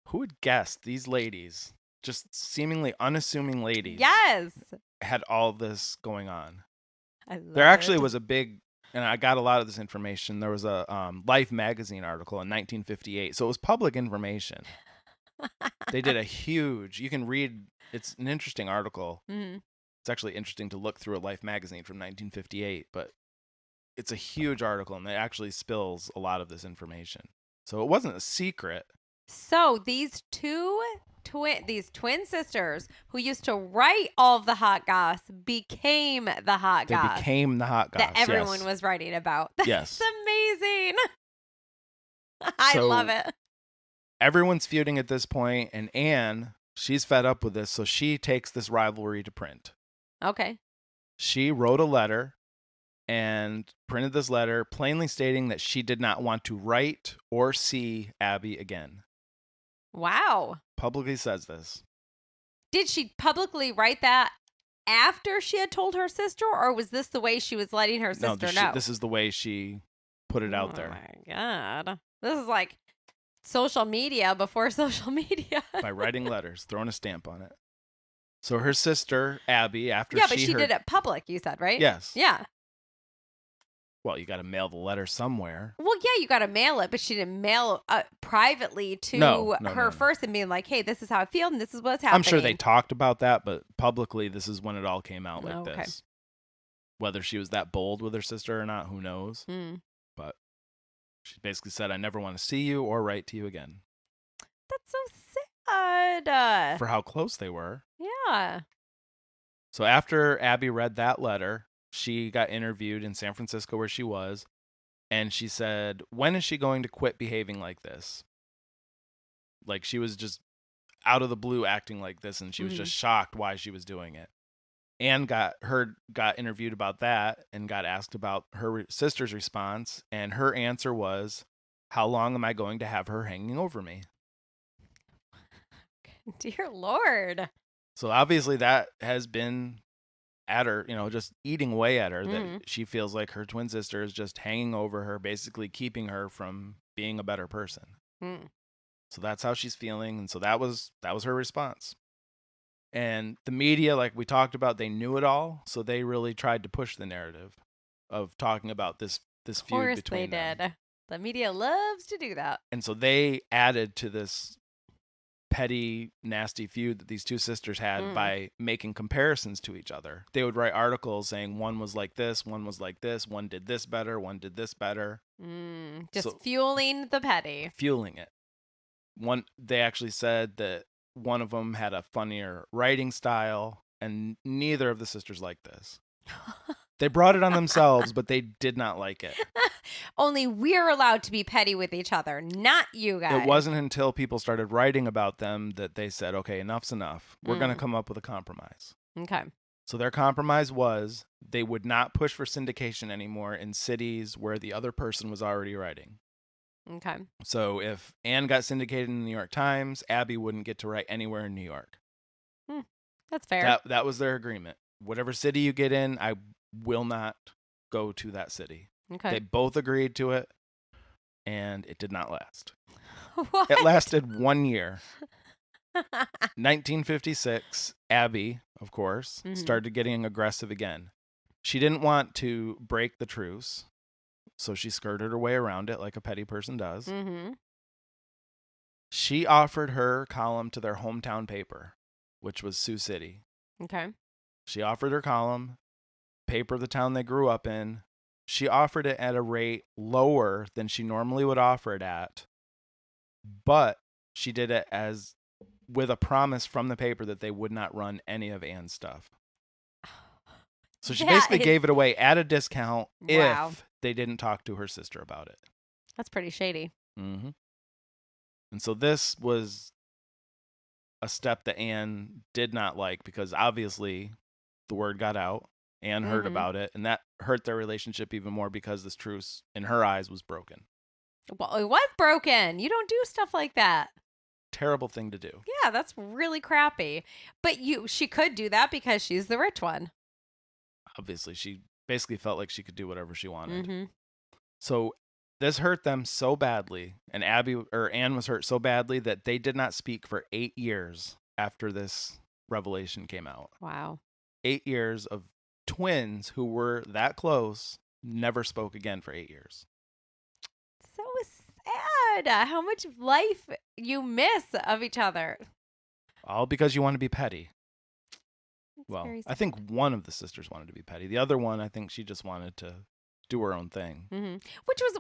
Who would guess these ladies, just seemingly unassuming ladies, yes, had all this going on? There actually was a big, and I got a lot of this information. There was a Life magazine article in 1958, so it was public information. They did a huge, you can read, it's an interesting article. Mm-hmm. It's actually interesting to look through a Life magazine from 1958, but it's a huge article, and it actually spills a lot of this information. So it wasn't a secret. So these twin sisters who used to write all of the hot goss became the hot goss. They became the hot goss that everyone was writing about. Yes. That's amazing. I love it. Everyone's feuding at this point, and Anne, she's fed up with this, so she takes this rivalry to print. Okay. She wrote a letter and printed this letter plainly stating that she did not want to write or see Abby again. Wow. Publicly says this. Did she publicly write that after she had told her sister, or was this the way she was letting her sister know? This is the way she put it out there. Oh my God. This is like social media before social media. By writing letters, throwing a stamp on it. So her sister, Abby, after but she did it public, you said, right? Yes. Yeah. Well, you got to mail the letter somewhere. Well, yeah, you got to mail it, but she didn't mail privately to her first and being like, hey, this is how I feel and this is what's happening. I'm sure they talked about that, but publicly, this is when it all came out like this. Whether she was that bold with her sister or not, who knows? But she basically said, I never want to see you or write to you again. That's so sad. For how close they were. Yeah. So after Abby read that letter, she got interviewed in San Francisco where she was, and she said, when is she going to quit behaving like this? Like, she was just out of the blue acting like this, and she was just shocked why she was doing it. Anne got interviewed about that and got asked about her sister's response, and her answer was, how long am I going to have her hanging over me? Dear Lord. So obviously that has been at her, just eating away at her, that she feels like her twin sister is just hanging over her, basically keeping her from being a better person. So that's how she's feeling, and so that was her response. And the media, like we talked about, they knew it all, so they really tried to push the narrative of talking about this feud between them. Of course they did. The media loves to do that. And so they added to this petty, nasty feud that these two sisters had by making comparisons to each other. They would write articles saying one was like this, one was like this, one did this better, one did this better. Fueling the petty. Fueling it. They actually said that one of them had a funnier writing style, and neither of the sisters liked this. They brought it on themselves, but they did not like it. Only we're allowed to be petty with each other, not you guys. It wasn't until people started writing about them that they said, okay, enough's enough. We're going to come up with a compromise. Okay. So their compromise was they would not push for syndication anymore in cities where the other person was already writing. Okay. So if Anne got syndicated in the New York Times, Abby wouldn't get to write anywhere in New York. That's fair. That was their agreement. Whatever city you get in, I will not go to that city. Okay. They both agreed to it, and it did not last. What? It lasted 1 year. 1956, Abby, of course, started getting aggressive again. She didn't want to break the truce, so she skirted her way around it like a petty person does. She offered her column to their hometown paper, which was Sioux City. Okay. She offered her column, paper of the town they grew up in. She offered it at a rate lower than she normally would offer it at, but she did it as with a promise from the paper that they would not run any of Anne's stuff. So she basically gave it away at a discount if they didn't talk to her sister about it. That's pretty shady. Mm-hmm. And so this was a step that Anne did not like because obviously the word got out. Anne heard about it, and that hurt their relationship even more because this truce, in her eyes, was broken. Well, it was broken. You don't do stuff like that. Terrible thing to do. Yeah, that's really crappy. But she could do that because she's the rich one. Obviously, she basically felt like she could do whatever she wanted. Mm-hmm. So this hurt them so badly, and Anne was hurt so badly that they did not speak for 8 years after this revelation came out. Wow. 8 years of twins who were that close never spoke again for 8 years. So sad how much life you miss of each other. All because you want to be petty. That's well, I think one of the sisters wanted to be petty. The other one, I think she just wanted to do her own thing. Mm-hmm.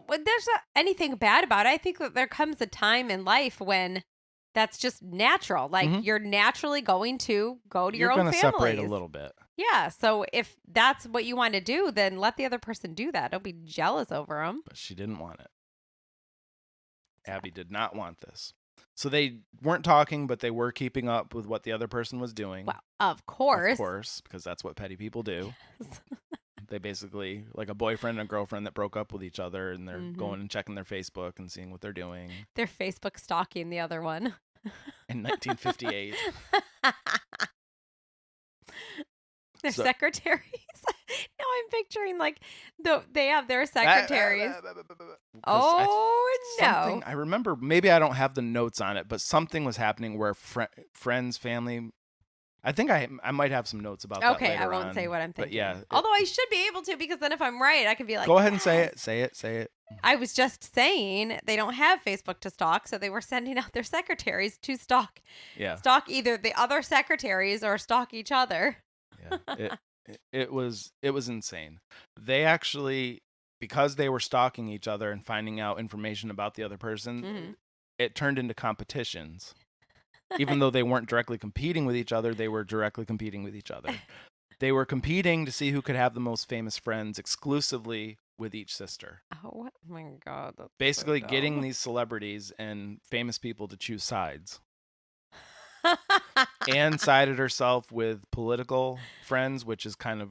There's not anything bad about it. I think that there comes a time in life when that's just natural. Like you're naturally going to go to your own family. You're going to separate a little bit. Yeah. So if that's what you want to do, then let the other person do that. Don't be jealous over them. But she didn't want it. Abby did not want this. So they weren't talking, but they were keeping up with what the other person was doing. Well, of course. Of course, because that's what petty people do. Yes. They basically, like a boyfriend and a girlfriend that broke up with each other, and they're going and checking their Facebook and seeing what they're doing. They're Facebook stalking the other one. In 1958. Their secretaries. Now I'm picturing like they have their secretaries. No. I remember, maybe I don't have the notes on it, but something was happening where friends, family. I think I might have some notes about that later I won't say what I'm thinking. But yeah. Although I should be able to, because then if I'm right, I can be like, go ahead and say it. Say it. I was just saying they don't have Facebook to stalk, so they were sending out their secretaries to stalk. Yeah. Stalk either the other secretaries or stalk each other. Yeah. It was insane. They actually, because they were stalking each other and finding out information about the other person, it turned into competitions. Even though they weren't directly competing with each other, they were directly competing with each other. They were competing to see who could have the most famous friends exclusively with each sister. Oh my God. Basically getting these celebrities and famous people to choose sides. Anne sided herself with political friends, which is kind of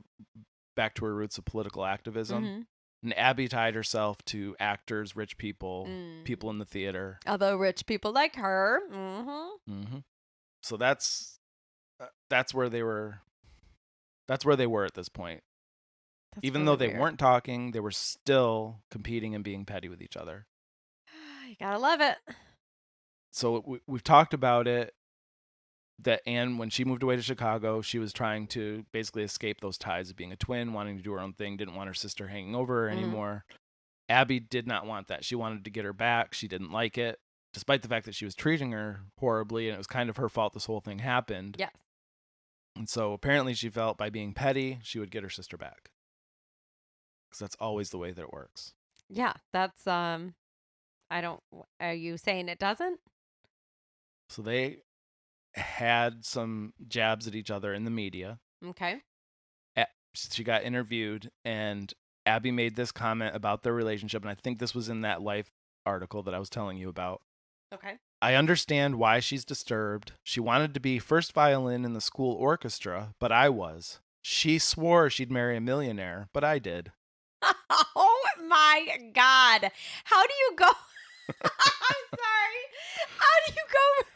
back to her roots of political activism. And Abby tied herself to actors, rich people, people in the theater. Although rich people like her. So that's where they were. That's where they were at this point. Even though they weren't talking, they were still competing and being petty with each other. You gotta love it. So we've talked about it. That Anne, when she moved away to Chicago, she was trying to basically escape those ties of being a twin, wanting to do her own thing, didn't want her sister hanging over her anymore. Abby did not want that. She wanted to get her back. She didn't like it, despite the fact that she was treating her horribly, and it was kind of her fault this whole thing happened. Yes. And so apparently she felt by being petty, she would get her sister back. Because that's always the way that it works. Yeah, that's, are you saying it doesn't? So they had some jabs at each other in the media. Okay. She got interviewed, and Abby made this comment about their relationship, and I think this was in that Life article that I was telling you about. Okay. I understand why she's disturbed. She wanted to be first violin in the school orchestra, but I was. She swore she'd marry a millionaire, but I did. Oh my God. How do you go? I'm sorry. How do you go?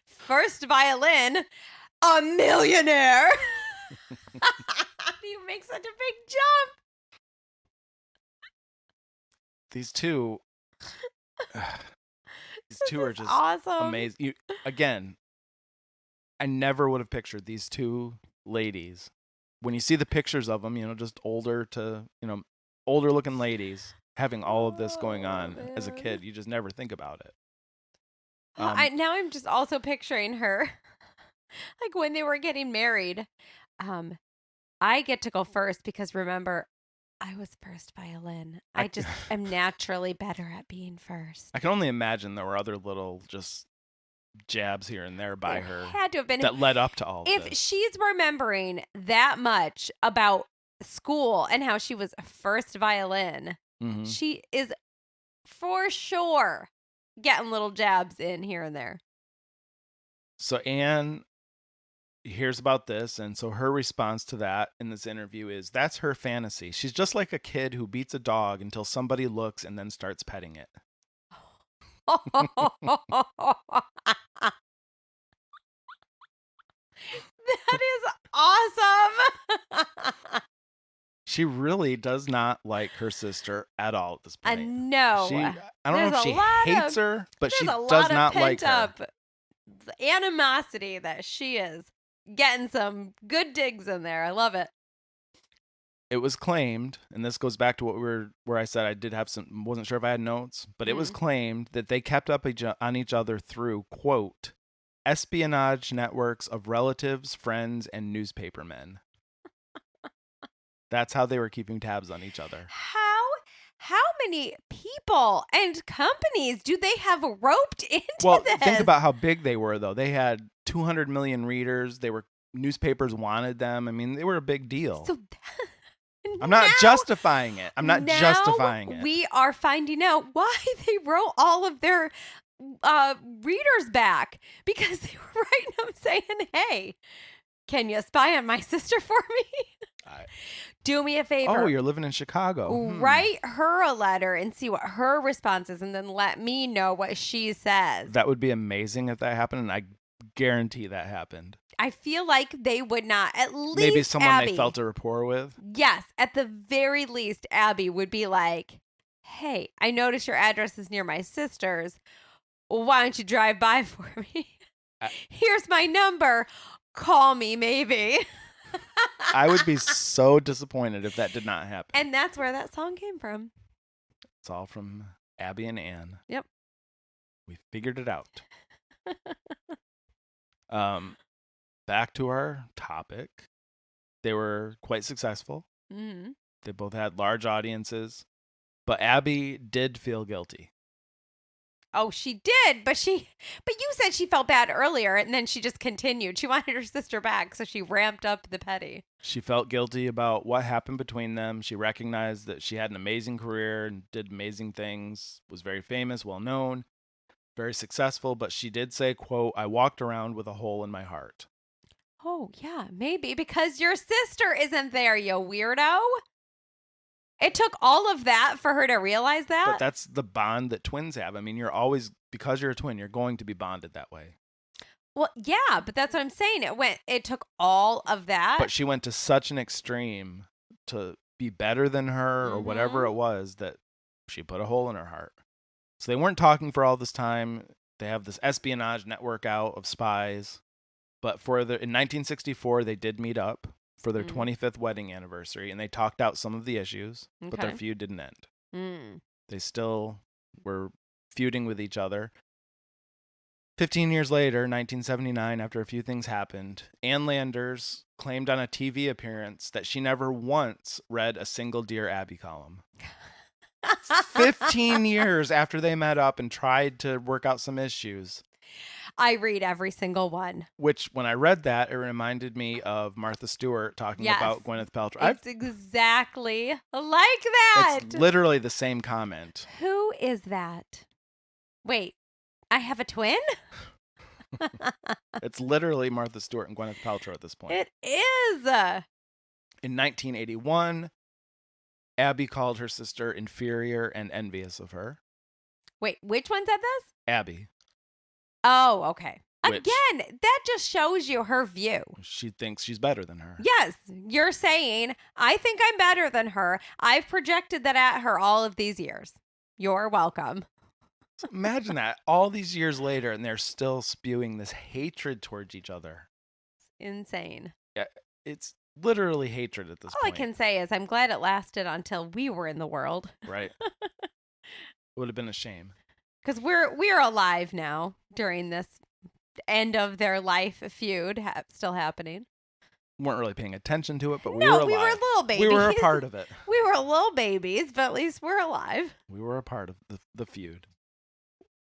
First violin, a millionaire. How do you make such a big jump? These two are just awesome. Amazing. Again, I never would have pictured these two ladies. When you see the pictures of them, just older looking ladies having all of this going on as a kid. You just never think about it. Now I'm just also picturing her, like when they were getting married. I get to go first because remember, I was first violin. I just am naturally better at being first. I can only imagine there were other little just jabs here and there by her had to have been that led up to all of if this. she's remembering that much about school and how she was first violin, she is for sure getting little jabs in here and there. So Anne hears about this, and so her response to that in this interview is, that's her fantasy. She's just like a kid who beats a dog until somebody looks and then starts petting it. That is awesome. She really does not like her sister at all at this point. No. I don't know if she hates her, but she does not like her. Animosity that she is getting some good digs in there. I love it. It was claimed, and this goes back to where I said I did have some, wasn't sure if I had notes, but it was claimed that they kept up on each other through, quote, espionage networks of relatives, friends, and newspapermen. That's how they were keeping tabs on each other. How many people and companies do they have roped into this? Well, think about how big they were, though. They had 200 million readers. Newspapers wanted them. I mean, they were a big deal. So I'm not justifying it. I'm not justifying it. We are finding out why they wrote all of their readers back, because they were writing them saying, hey, can you spy on my sister for me? Do me a favor. Oh, you're living in Chicago. Write her a letter and see what her response is, and then let me know what she says. That would be amazing if that happened, and I guarantee that happened. I feel like they would not. At least maybe someone Abby, they felt a rapport with. Yes, at the very least, Abby would be like, hey, I noticed your address is near my sister's. Why don't you drive by for me? Here's my number. Call me, maybe. I would be so disappointed if that did not happen. And that's where that song came from. It's all from Abby and Anne. Yep. We figured it out. Back to our topic. They were quite successful. Mm-hmm. They both had large audiences. But Abby did feel guilty. Oh, she did, but you said she felt bad earlier, and then she just continued. She wanted her sister back, so she ramped up the petty. She felt guilty about what happened between them. She recognized that she had an amazing career and did amazing things, was very famous, well known, very successful, but she did say, quote, I walked around with a hole in my heart. Oh, yeah, maybe because your sister isn't there, you weirdo. It took all of that for her to realize that? But that's the bond that twins have. I mean, because you're a twin, you're going to be bonded that way. Well, yeah, but that's what I'm saying. It took all of that. But she went to such an extreme to be better than her or whatever it was that she put a hole in her heart. So they weren't talking for all this time. They have this espionage network out of spies. But in 1964, they did meet up for their 25th wedding anniversary, and they talked out some of the issues, but their feud didn't end. They still were feuding with each other. 15 years later, 1979, after a few things happened, Ann Landers claimed on a TV appearance that she never once read a single Dear Abby column. 15 years after they met up and tried to work out some issues. I read every single one. Which, when I read that, it reminded me of Martha Stewart talking about Gwyneth Paltrow. It's exactly like that. It's literally the same comment. Who is that? Wait, I have a twin? It's literally Martha Stewart and Gwyneth Paltrow at this point. It is. In 1981, Abby called her sister inferior and envious of her. Wait, which one said this? Abby. Oh, okay. Again, that just shows you her view. She thinks she's better than her. Yes, you're saying, I think I'm better than her. I've projected that at her all of these years. You're welcome. So imagine that all these years later, and they're still spewing this hatred towards each other. It's insane. Yeah, it's literally hatred at this point. All I can say is I'm glad it lasted until we were in the world. Right. It would have been a shame. Because we're alive now during this end of their life feud still happening. Weren't really paying attention to it, but we were alive. We were little babies. We were a part of it. We were We're little babies, but at least we're alive. We were a part of the feud.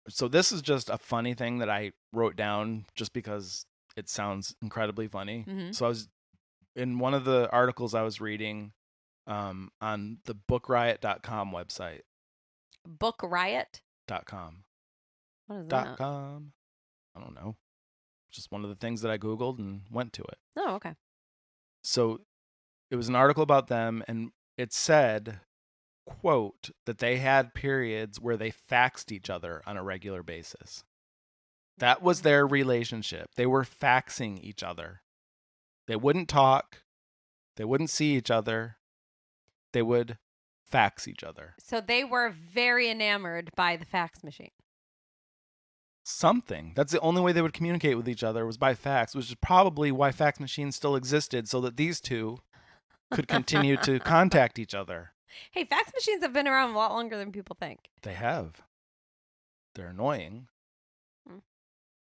So this is just a funny thing that I wrote down just because it sounds incredibly funny. Mm-hmm. So I was in one of the articles I was reading on the bookriot.com website. Bookriot? .com. What is that? .com. I don't know. Just one of the things that I Googled and went to it. Oh, okay. So it was an article about them, and it said, quote, that they had periods where they faxed each other on a regular basis. That was their relationship. They were faxing each other. They wouldn't talk. They wouldn't see each other. They would fax each other. So they were very enamored by the fax machine. Something. That's the only way they would communicate with each other was by fax, which is probably why fax machines still existed, so that these two could continue to contact each other. Hey, fax machines have been around a lot longer than people think. They have. They're annoying. Hmm.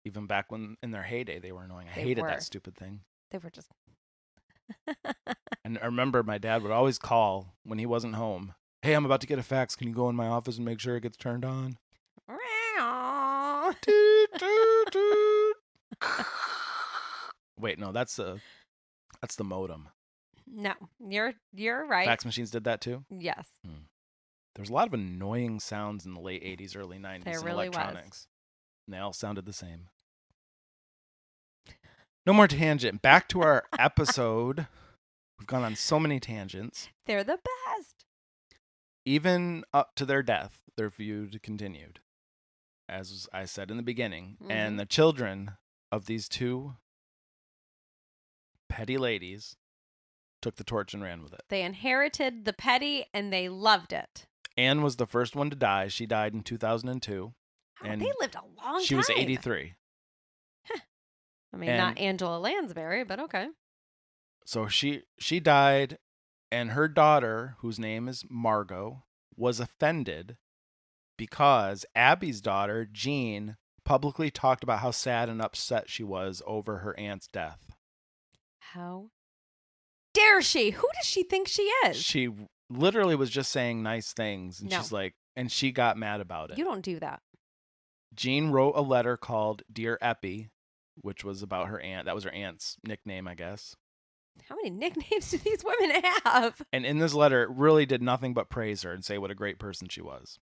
Even back when in their heyday, they were annoying. I They hated were. that stupid thing. They were just... And I remember my dad would always call when he wasn't home. Hey, I'm about to get a fax. Can you go in my office and make sure it gets turned on? Toot, toot, toot. Wait, no, that's the modem. No, you're right. Fax machines did that too? Yes. There's a lot of annoying sounds in the late 80s, early 90s There in really electronics. And they all sounded the same. No more tangent. Back to our episode. We've gone on so many tangents. They're the best. Even up to their death, their feud continued, as I said in the beginning. Mm-hmm. And the children of these two petty ladies took the torch and ran with it. They inherited the petty and they loved it. Anne was the first one to die. She died in 2002. Oh, and they lived a long time. she was 83. I mean, and not Angela Lansbury, but okay. So she died, and her daughter, whose name is Margot, was offended because Abby's daughter, Jean, publicly talked about how sad and upset she was over her aunt's death. How dare she? Who does she think she is? She literally was just saying nice things, and No. she's like, and she got mad about it. You don't do that. Jean wrote a letter called Dear Eppie, which was about her aunt. That was her aunt's nickname, I guess. How many nicknames do these women have? And in this letter, it really did nothing but praise her and say what a great person she was.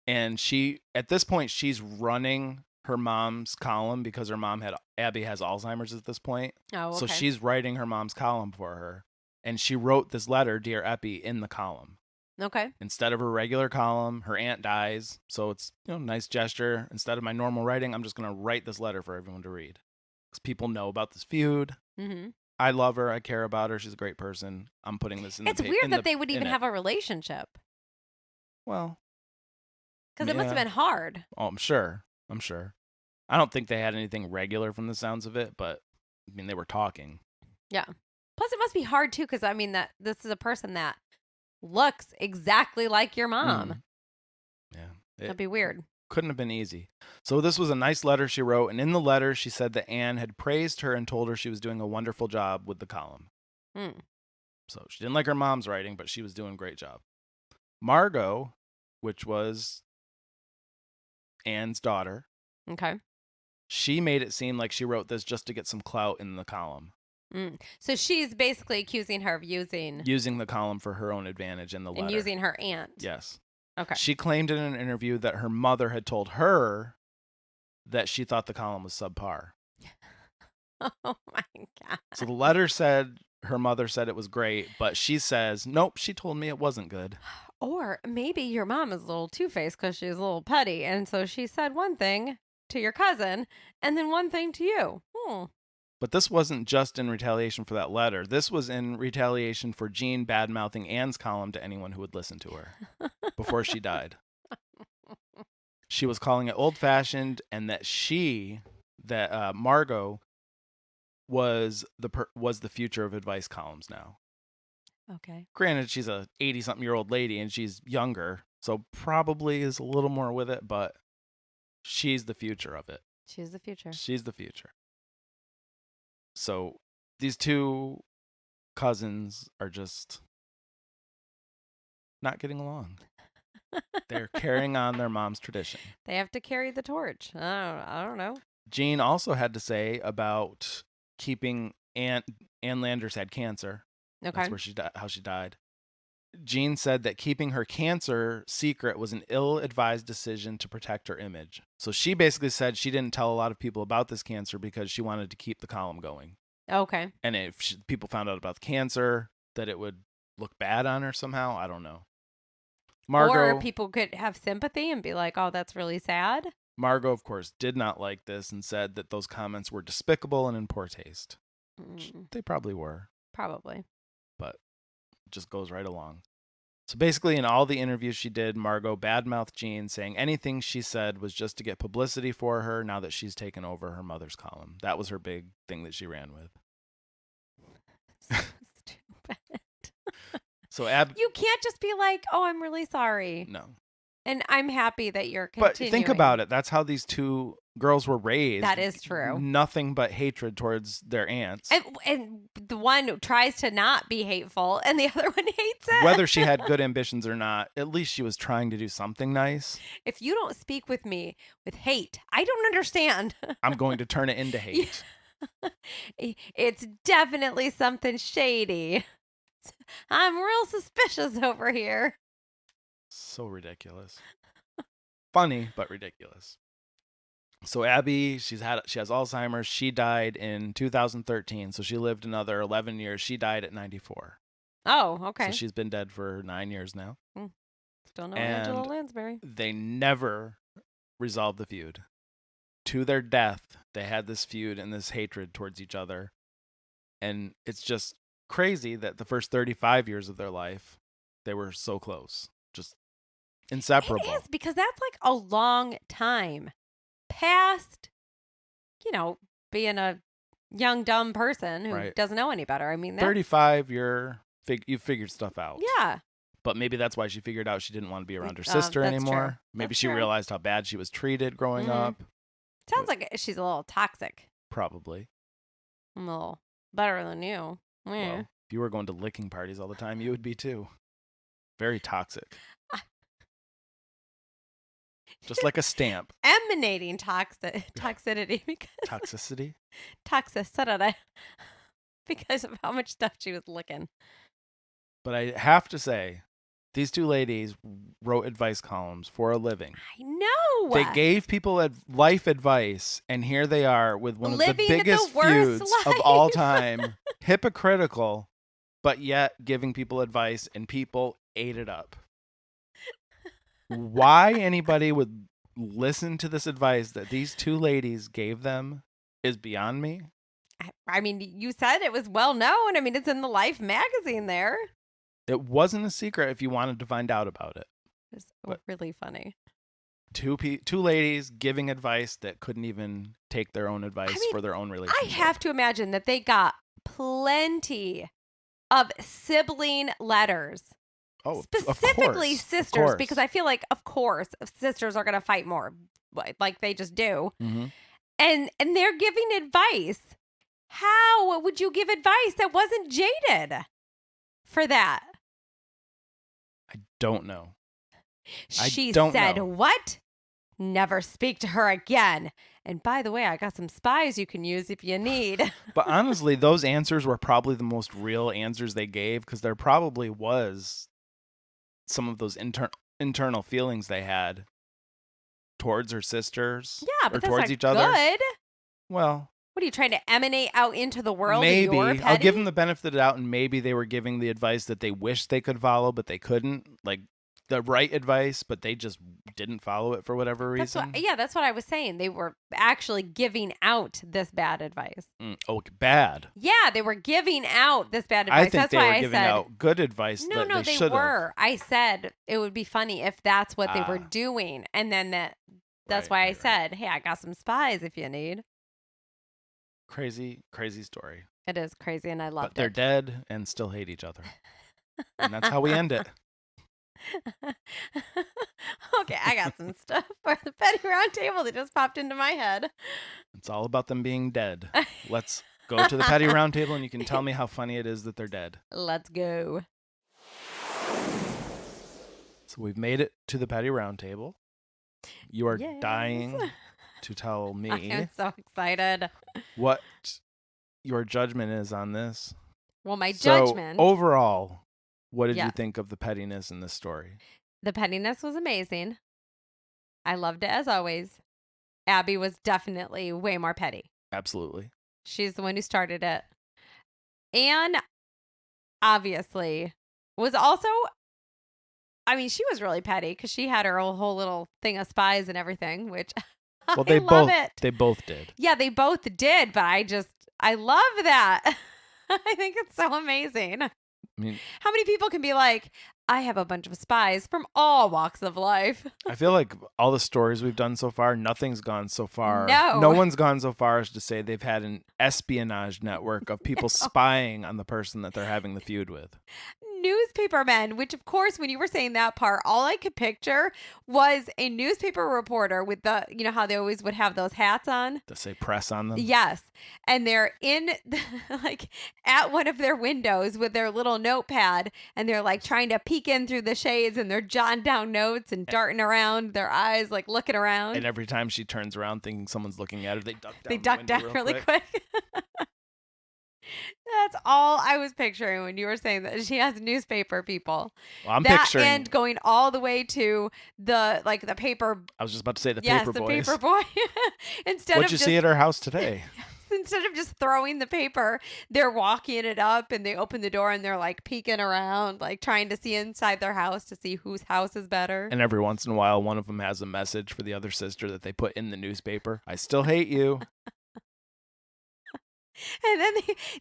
And she, at this point, she's running her mom's column because Abby has Alzheimer's at this point. Oh, okay. So she's writing her mom's column for her. And she wrote this letter, Dear Eppie, in the column. Okay. Instead of her regular column, her aunt dies. So it's, nice gesture. Instead of my normal writing, I'm just going to write this letter for everyone to read. Because people know about this feud. Mm-hmm. I love her. I care about her. She's a great person. I'm putting this in It's weird that they would even have a relationship. Well. Because it must have been hard. Oh, I'm sure. I don't think they had anything regular from the sounds of it, but, I mean, they were talking. Yeah. Plus, it must be hard, too, because, I mean, that this is a person that looks exactly like your mom. Yeah. That'd be weird. Couldn't have been easy. So this was a nice letter she wrote, and in the letter she said that Anne had praised her and told her she was doing a wonderful job with the column. So she didn't like her mom's writing, but she was doing a great job. Margot, which was Anne's daughter, okay, she made it seem like she wrote this just to get some clout in the column. So she's basically accusing her of using the column for her own advantage in the letter. And using her aunt. Yes. Okay. She claimed in an interview that her mother had told her that she thought the column was subpar. Oh my God. So the letter said her mother said it was great, but she says, nope, she told me it wasn't good. Or maybe your mom is a little two-faced because she's a little petty. And so she said one thing to your cousin and then one thing to you. But this wasn't just in retaliation for that letter. This was in retaliation for Jean bad-mouthing Anne's column to anyone who would listen to her before she died. She was calling it old-fashioned, and that Margot was the future of advice columns now. Okay. Granted, she's a 80-something-year-old lady, and she's younger, so probably is a little more with it, but she's the future of it. She's the future. She's the future. So these two cousins are just not getting along. They're carrying on their mom's tradition. They have to carry the torch. I don't know. Jean also had to say about keeping Ann Landers had cancer. Okay. That's where how she died. Jean said that keeping her cancer secret was an ill-advised decision to protect her image. So she basically said she didn't tell a lot of people about this cancer because she wanted to keep the column going. Okay. And if people found out about the cancer, that it would look bad on her somehow. I don't know. Or people could have sympathy and be like, oh, that's really sad. Margot, of course, did not like this and said that those comments were despicable and in poor taste. They probably were. Probably. But it just goes right along. So basically, in all the interviews she did, Margot badmouthed Jean, saying anything she said was just to get publicity for her now that she's taken over her mother's column. That was her big thing that she ran with. So stupid. So you can't just be like, oh, I'm really sorry. No. And I'm happy that you're continuing. But think about it. That's how these two girls were raised. That is true. Nothing but hatred towards their aunts. And the one tries to not be hateful and the other one hates it. Whether she had good ambitions or not, at least she was trying to do something nice. If you don't speak with me with hate, I don't understand. I'm going to turn it into hate. It's definitely something shady. I'm real suspicious over here. So ridiculous. Funny, but ridiculous. So Abby, she has Alzheimer's. She died in 2013, so she lived another 11 years. She died at 94. Oh, okay. So she's been dead for 9 years now. Still no Angela Lansbury. They never resolved the feud. To their death, they had this feud and this hatred towards each other. And it's just crazy that the first 35 years of their life, they were so close. Just inseparable. It is, because that's like a long time past, being a young, dumb person who doesn't know any better. I mean, 35, you figured stuff out. Yeah. But maybe that's why she figured out she didn't want to be around her sister anymore. True. Maybe she realized how bad she was treated growing up. Sounds like she's a little toxic. Probably. I'm a little better than you. Yeah. Well, if you were going to licking parties all the time, you would be too. Very toxic. Just like a stamp. Emanating toxicity. Toxicity? Toxicity. Because of how much stuff she was licking. But I have to say, these two ladies wrote advice columns for a living. I know. They gave people life advice, and here they are with one of the biggest feuds of all time. Hypocritical, but yet giving people advice, and people ate it up. Why anybody would listen to this advice that these two ladies gave them is beyond me. I mean, you said it was well known. I mean, it's in the Life magazine there. It wasn't a secret if you wanted to find out about it. It was really funny. Two ladies giving advice that couldn't even take their own advice for their own relationship. I have to imagine that they got plenty of sibling letters. Oh, specifically sisters, because I feel like, of course, sisters are going to fight more, like they just do. Mm-hmm. And they're giving advice. How would you give advice that wasn't jaded for that? I don't know. She said, what? Never speak to her again. And by the way, I got some spies you can use if you need. But honestly, those answers were probably the most real answers they gave, because there probably was some of those internal feelings they had towards her sisters. Yeah, but or that's towards not each other. Good. Well, what are you trying to emanate out into the world? Maybe. I'll give them them the benefit of the doubt, and maybe they were giving the advice that they wished they could follow, but they couldn't. Like the right advice, but they just didn't follow it for whatever reason. That's what I was saying. They were actually giving out this bad advice. Bad. Yeah, they were giving out this bad advice. I think they were giving out good advice. No, they were. I said it would be funny if that's what they were doing, and then that's why I said, "Hey, I got some spies if you need." Crazy story. It is crazy, and I loved it. But they're dead and still hate each other, and that's how we end it. Okay, I got some stuff for the Petty Round Table that just popped into my head. It's all about them being dead. Let's go to the Petty Round Table, and you can tell me how funny it is that they're dead. Let's go. So we've made it to the petty round table. You are Yes. dying to tell me I'm so excited. what your judgment is on this. Well, my judgment. Overall, what did you Yes. think of the pettiness in this story? The pettiness was amazing. I loved it as always. Abby was definitely way more petty. Absolutely. She's the one who started it. Anne, obviously, was also, I mean, she was really petty because she had her whole little thing of spies and everything, which Well, I love it. They both did. Yeah, they both did, but I love that. I think it's so amazing. I mean, how many people can be like, I have a bunch of spies from all walks of life? I feel like all the stories we've done so far, nothing's gone so far. No. No one's gone so far as to say they've had an espionage network of people spying on the person that they're having the feud with. Newspaper men, which of course, when you were saying that part, all I could picture was a newspaper reporter with the, you know how they always would have those hats on to say press on them. Yes. And they're in like at one of their windows with their little notepad, and they're like trying to peek in through the shades, and they're jotting down notes and darting around their eyes, like looking around. And every time she turns around thinking someone's looking at her, they duck down really quick. That's all I was picturing when you were saying that she has newspaper people. Well, I'm that picturing, and going all the way to the paper. I was just about to say the yes, paper the boys. paper boy. What'd you see at her house today? Instead of just throwing the paper, they're walking it up, and they open the door and they're like peeking around, like trying to see inside their house to see whose house is better. And every once in a while, one of them has a message for the other sister that they put in the newspaper. I still hate you. And then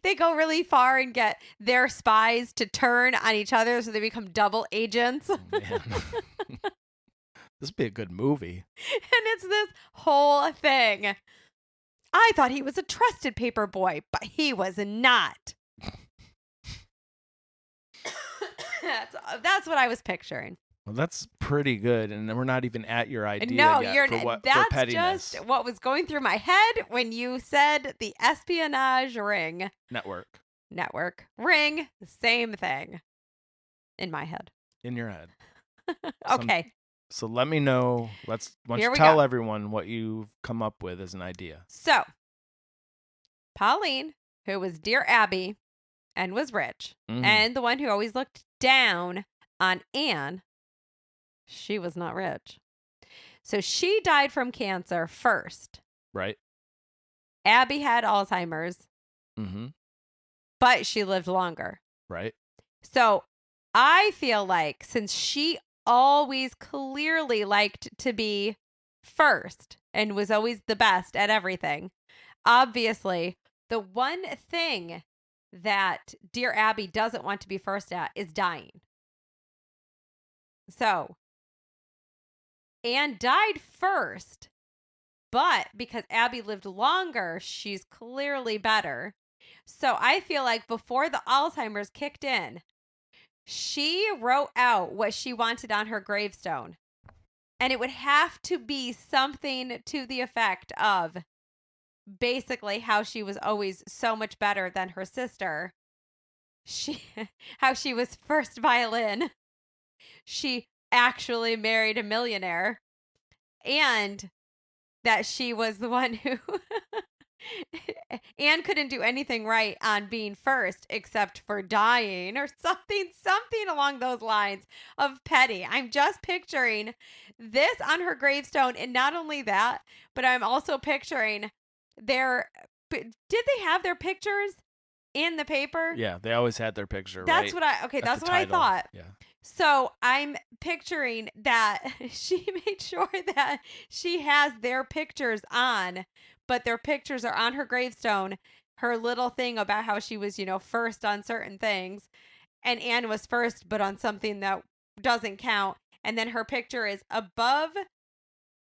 they go really far and get their spies to turn on each other so they become double agents. Oh, man. This would be a good movie. And it's this whole thing. I thought he was a trusted paper boy, but he was not. That's what I was picturing. Well, that's pretty good, and we're not even at your idea no, yet for that's pettiness. just what was going through my head when you said the espionage ring. Network. Ring, same thing. In my head. In your head. Okay. So let me know. Why don't you tell everyone what you've come up with as an idea. So, Pauline, who was Dear Abby and was rich, and the one who always looked down on Anne, she was not rich. So she died from cancer first. Right. Abby had Alzheimer's. Mm-hmm. But she lived longer. Right. So I feel like since she always clearly liked to be first and was always the best at everything, obviously the one thing that Dear Abby doesn't want to be first at is dying. So Anne died first, but because Abby lived longer, she's clearly better. So I feel like before the Alzheimer's kicked in, she wrote out what she wanted on her gravestone. And it would have to be something to the effect of basically how she was always so much better than her sister. How she was first violin. She actually married a millionaire. And that she was the one who Anne couldn't do anything right on being first except for dying or something along those lines of petty. I'm just picturing this on her gravestone, and not only that, but I'm also picturing did they have their pictures in the paper? Yeah, they always had their picture. That's right that's what I thought. Yeah. So I'm picturing that she made sure that she has their pictures on, but their pictures are on her gravestone. Her little thing about how she was, first on certain things, and Anne was first, but on something that doesn't count. And then her picture is above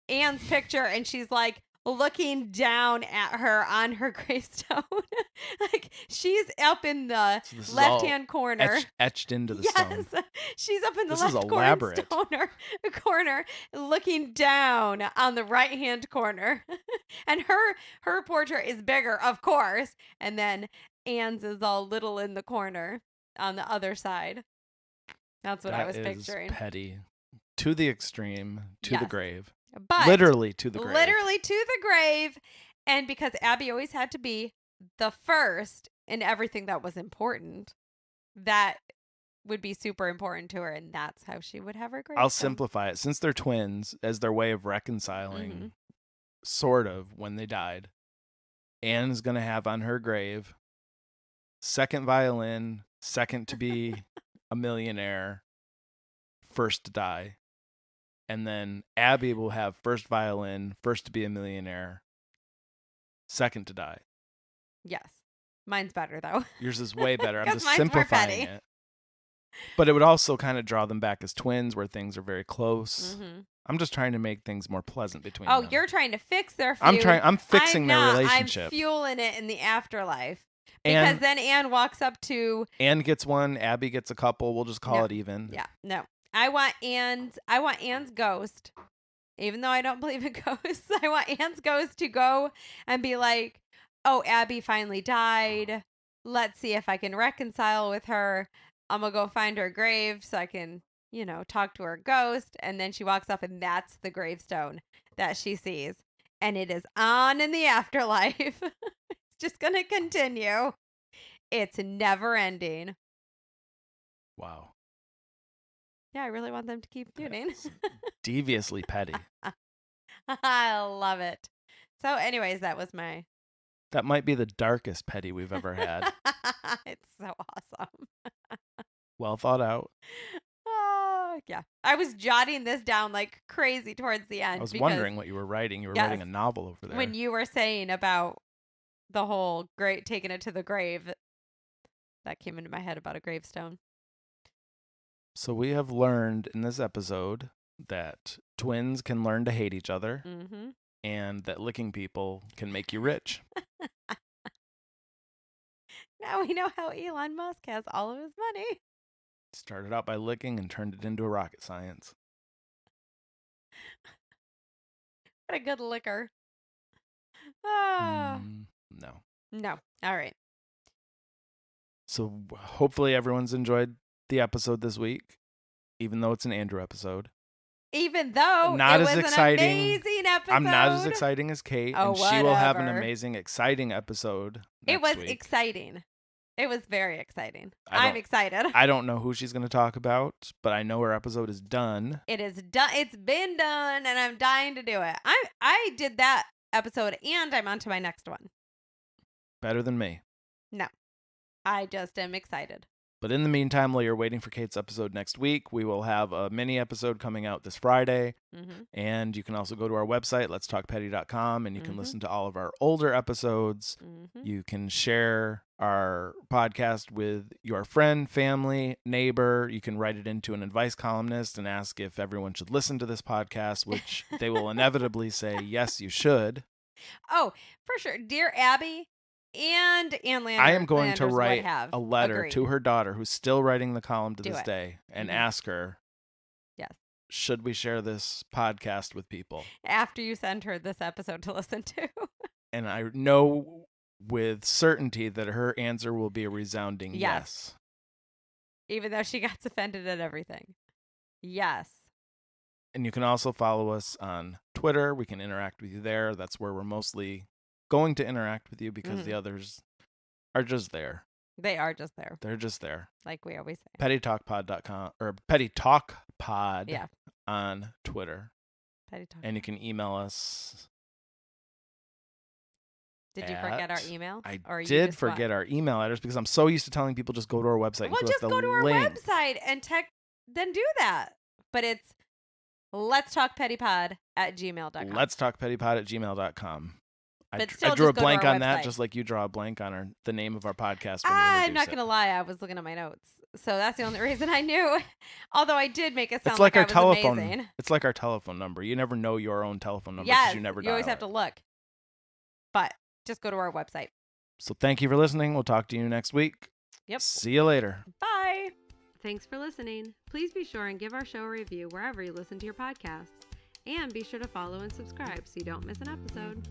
Anne's picture, and she's like looking down at her on her gravestone. Like she's up in the left-hand corner. Etched into the stone. Yes, she's up in the left corner looking down on the right-hand corner. And her portrait is bigger, of course. And then Anne's is all little in the corner on the other side. That's what I was picturing. Petty. To the extreme, to the Yes. grave. But literally to the grave. Literally to the grave. And because Abby always had to be the first in everything that was important, that would be super important to her, and that's how she would have her gravestone. I'll simplify it. Since they're twins, as their way of reconciling, sort of, when they died, Anne's going to have on her grave, second violin, second to be a millionaire, first to die. And then Abby will have first violin, first to be a millionaire, second to die. Yes. Mine's better, though. Yours is way better. I'm just mine's more simplifying petty. it. But it would also kind of draw them back as twins where things are very close. I'm just trying to make things more pleasant between them. Oh, you're trying to fix their feud. I'm fixing their relationship. I'm fueling it in the afterlife. Because then Anne walks up to... Anne gets one, Abby gets a couple. We'll just call it even. Yeah, no. I want Anne's ghost. Even though I don't believe in ghosts, I want Anne's ghost to go and be like, oh, Abby finally died. Let's see if I can reconcile with her. I'm going to go find her grave so I can, talk to her ghost. And then she walks up and that's the gravestone that she sees. And it is on in the afterlife. It's just going to continue. It's never ending. Wow. Yeah, I really want them to keep feuding. Deviously petty. I love it. So anyways, that might be the darkest petty we've ever had. It's so awesome. Well thought out. Oh, yeah. I was jotting this down like crazy towards the end. I was wondering what you were writing. You were writing a novel over there. When you were saying about the whole taking it to the grave, that came into my head about a gravestone. So we have learned in this episode that twins can learn to hate each other and that licking people can make you rich. Now we know how Elon Musk has all of his money. Started out by licking and turned it into a rocket science. What a good licker. Oh. No. No. All right. So hopefully everyone's enjoyed the episode this week, even though it's an Andrew episode. Even though not it as was exciting. An amazing episode. I'm not as exciting as Kate, and she will have an amazing, exciting episode next week. It was week. Exciting. It was very exciting. I'm excited. I don't know who she's going to talk about, but I know her episode is done. It is done. It's been done, and I'm dying to do it. I did that episode, and I'm on to my next one. Better than me. No. I just am excited. But in the meantime, while you're waiting for Kate's episode next week, we will have a mini episode coming out this Friday. And you can also go to our website, letstalkpetty.com, and you can listen to all of our older episodes. You can share our podcast with your friend, family, neighbor. You can write it into an advice columnist and ask if everyone should listen to this podcast, which they will inevitably say, yes, you should. Oh, for sure. Dear Abby and Ann Landers, I am going to write a letter to her daughter, who's still writing the column to this day, and ask her, should we share this podcast with people? After you send her this episode to listen to. And I know with certainty that her answer will be a resounding yes. Even though she got offended at everything. Yes. And you can also follow us on Twitter. We can interact with you there. That's where we're mostly going to interact with you because the others are just there. They are just there. They're just there. Like we always say. PettyTalkPod.com or PettyTalkPod on Twitter. Petty Talk. And you can email us. Did you forget our email? I did forget our email address because I'm so used to telling people just go to our website. Well, just go to our website and then do that. But it's letstalkpettypod@gmail.com. Letstalkpettypod@gmail.com. I drew a blank on that, just like you draw a blank on the name of our podcast. I'm not going to lie. I was looking at my notes. So that's the only reason I knew. Although I did make it sound like I was amazing. It's like our telephone number. You never know your own telephone number because you never you always have to look. But just go to our website. So thank you for listening. We'll talk to you next week. Yep. See you later. Bye. Thanks for listening. Please be sure and give our show a review wherever you listen to your podcasts. And be sure to follow and subscribe so you don't miss an episode.